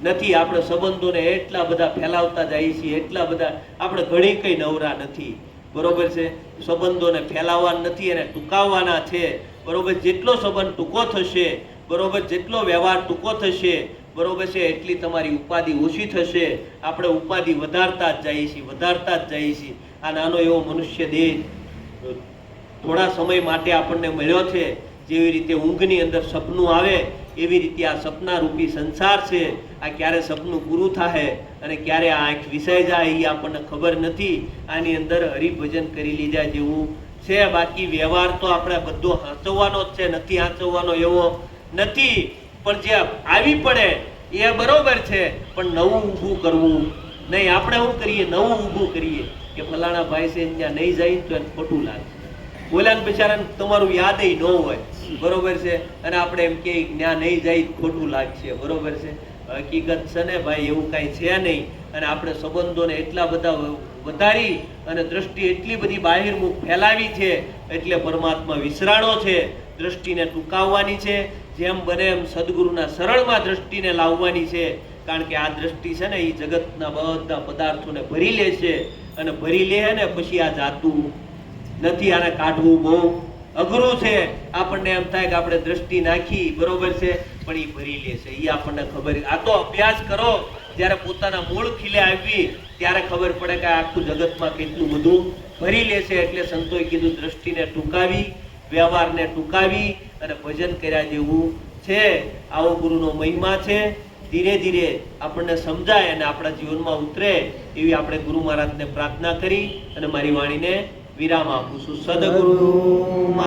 નથી. આપણે સંબંધોને એટલા બધા ફેલાવતા જઈએ છીએ, એટલા બધા આપણે ઘણી કઈ નવરા નથી. બરોબર છે, સંબંધોને ફેલાવવા નથી અને ટૂંકાવવાના છે. બરોબર, જેટલો સંબંધ ટૂંકો થશે, બરોબર, જેટલો વ્યવહાર ટૂંકો થશે, બરોબર છે, એટલી તમારી ઉપાધિ ઓછી થશે. આપણે ઉપાધિ વધારતા જ જઈએ છીએ. આ નાનો એવો મનુષ્ય દેહ થોડા સમય માટે આપણને મળ્યો છે. જેવી રીતે ઊંઘની અંદર સપનું આવે એવી રીતે આ સપના રૂપી સંસાર છે. આ ક્યારે સપનું પૂરું થાય અને ક્યારે આ આંખ વિસાઈ જાય એ આપણને ખબર નથી. આની અંદર હરિભજન કરી લીધા જેવું છે. બાકી વ્યવહાર તો આપણે બધો હાંચવવાનો જ છે, નથી હાંચવવાનો એવો નથી. પણ જે આવી પડે એ બરોબર છે, પણ નવું ઊભું કરવું નહીં. આપણે શું કરીએ? નવું ઊભું કરીએ કે ફલાણા ભાઈ છે ત્યાં નહીં જાય તો એને ખોટું લાગે. બોલ્યા બિચારાને તમારું યાદ ન હોય. બરોબર છે, અને આપણે એમ કે ત્યાં નહીં જાય ખોટું લાગશે. બરોબર છે, હકીકત છે ને ભાઈ એવું કાંઈ છે નહીં. અને આપણે સંબંધોને એટલા બધા વધારી અને દ્રષ્ટિ એટલી બધી બહારમુખ ફેલાવી છે એટલે પરમાત્મા વિસરાણો છે. દ્રષ્ટિને ટૂંકાવવાની છે, જેમ બને એમ સદગુરુના સરળમાં દ્રષ્ટિને લાવવાની છે. કારણ કે આ દ્રષ્ટિ છે ને એ જગતના બધા પદાર્થોને ભરી લે છે, અને ભરી લે ને પછી આ જાતું નથી. આને કાઢવું બહુ અઘરું છે. આપણને એમ થાય કે આપણે દ્રષ્ટિ નાખી, બરોબર છે, પણ એ ભરી લે છે. એ આપણને ખબર. આ તો અભ્યાસ કરો, જ્યારે પોતાના મૂળ ખીલે આવી ત્યારે ખબર પડે કે આખું જગતમાં કેટલું બધું ભરી લે છે. એટલે સંતોએ કીધું દ્રષ્ટિને ટૂંકાવી, વ્યવહારને ટૂંકાવી અને ભજન કર્યા જેવું છે. આવો ગુરુનો મહિમા છે. ધીરે ધીરે આપણને સમજાય અને આપણા જીવનમાં ઉતરે એવી આપણે ગુરુ મહારાજને પ્રાર્થના કરી અને મારી વાણીને વિરામ આપું છું. સદગુરુ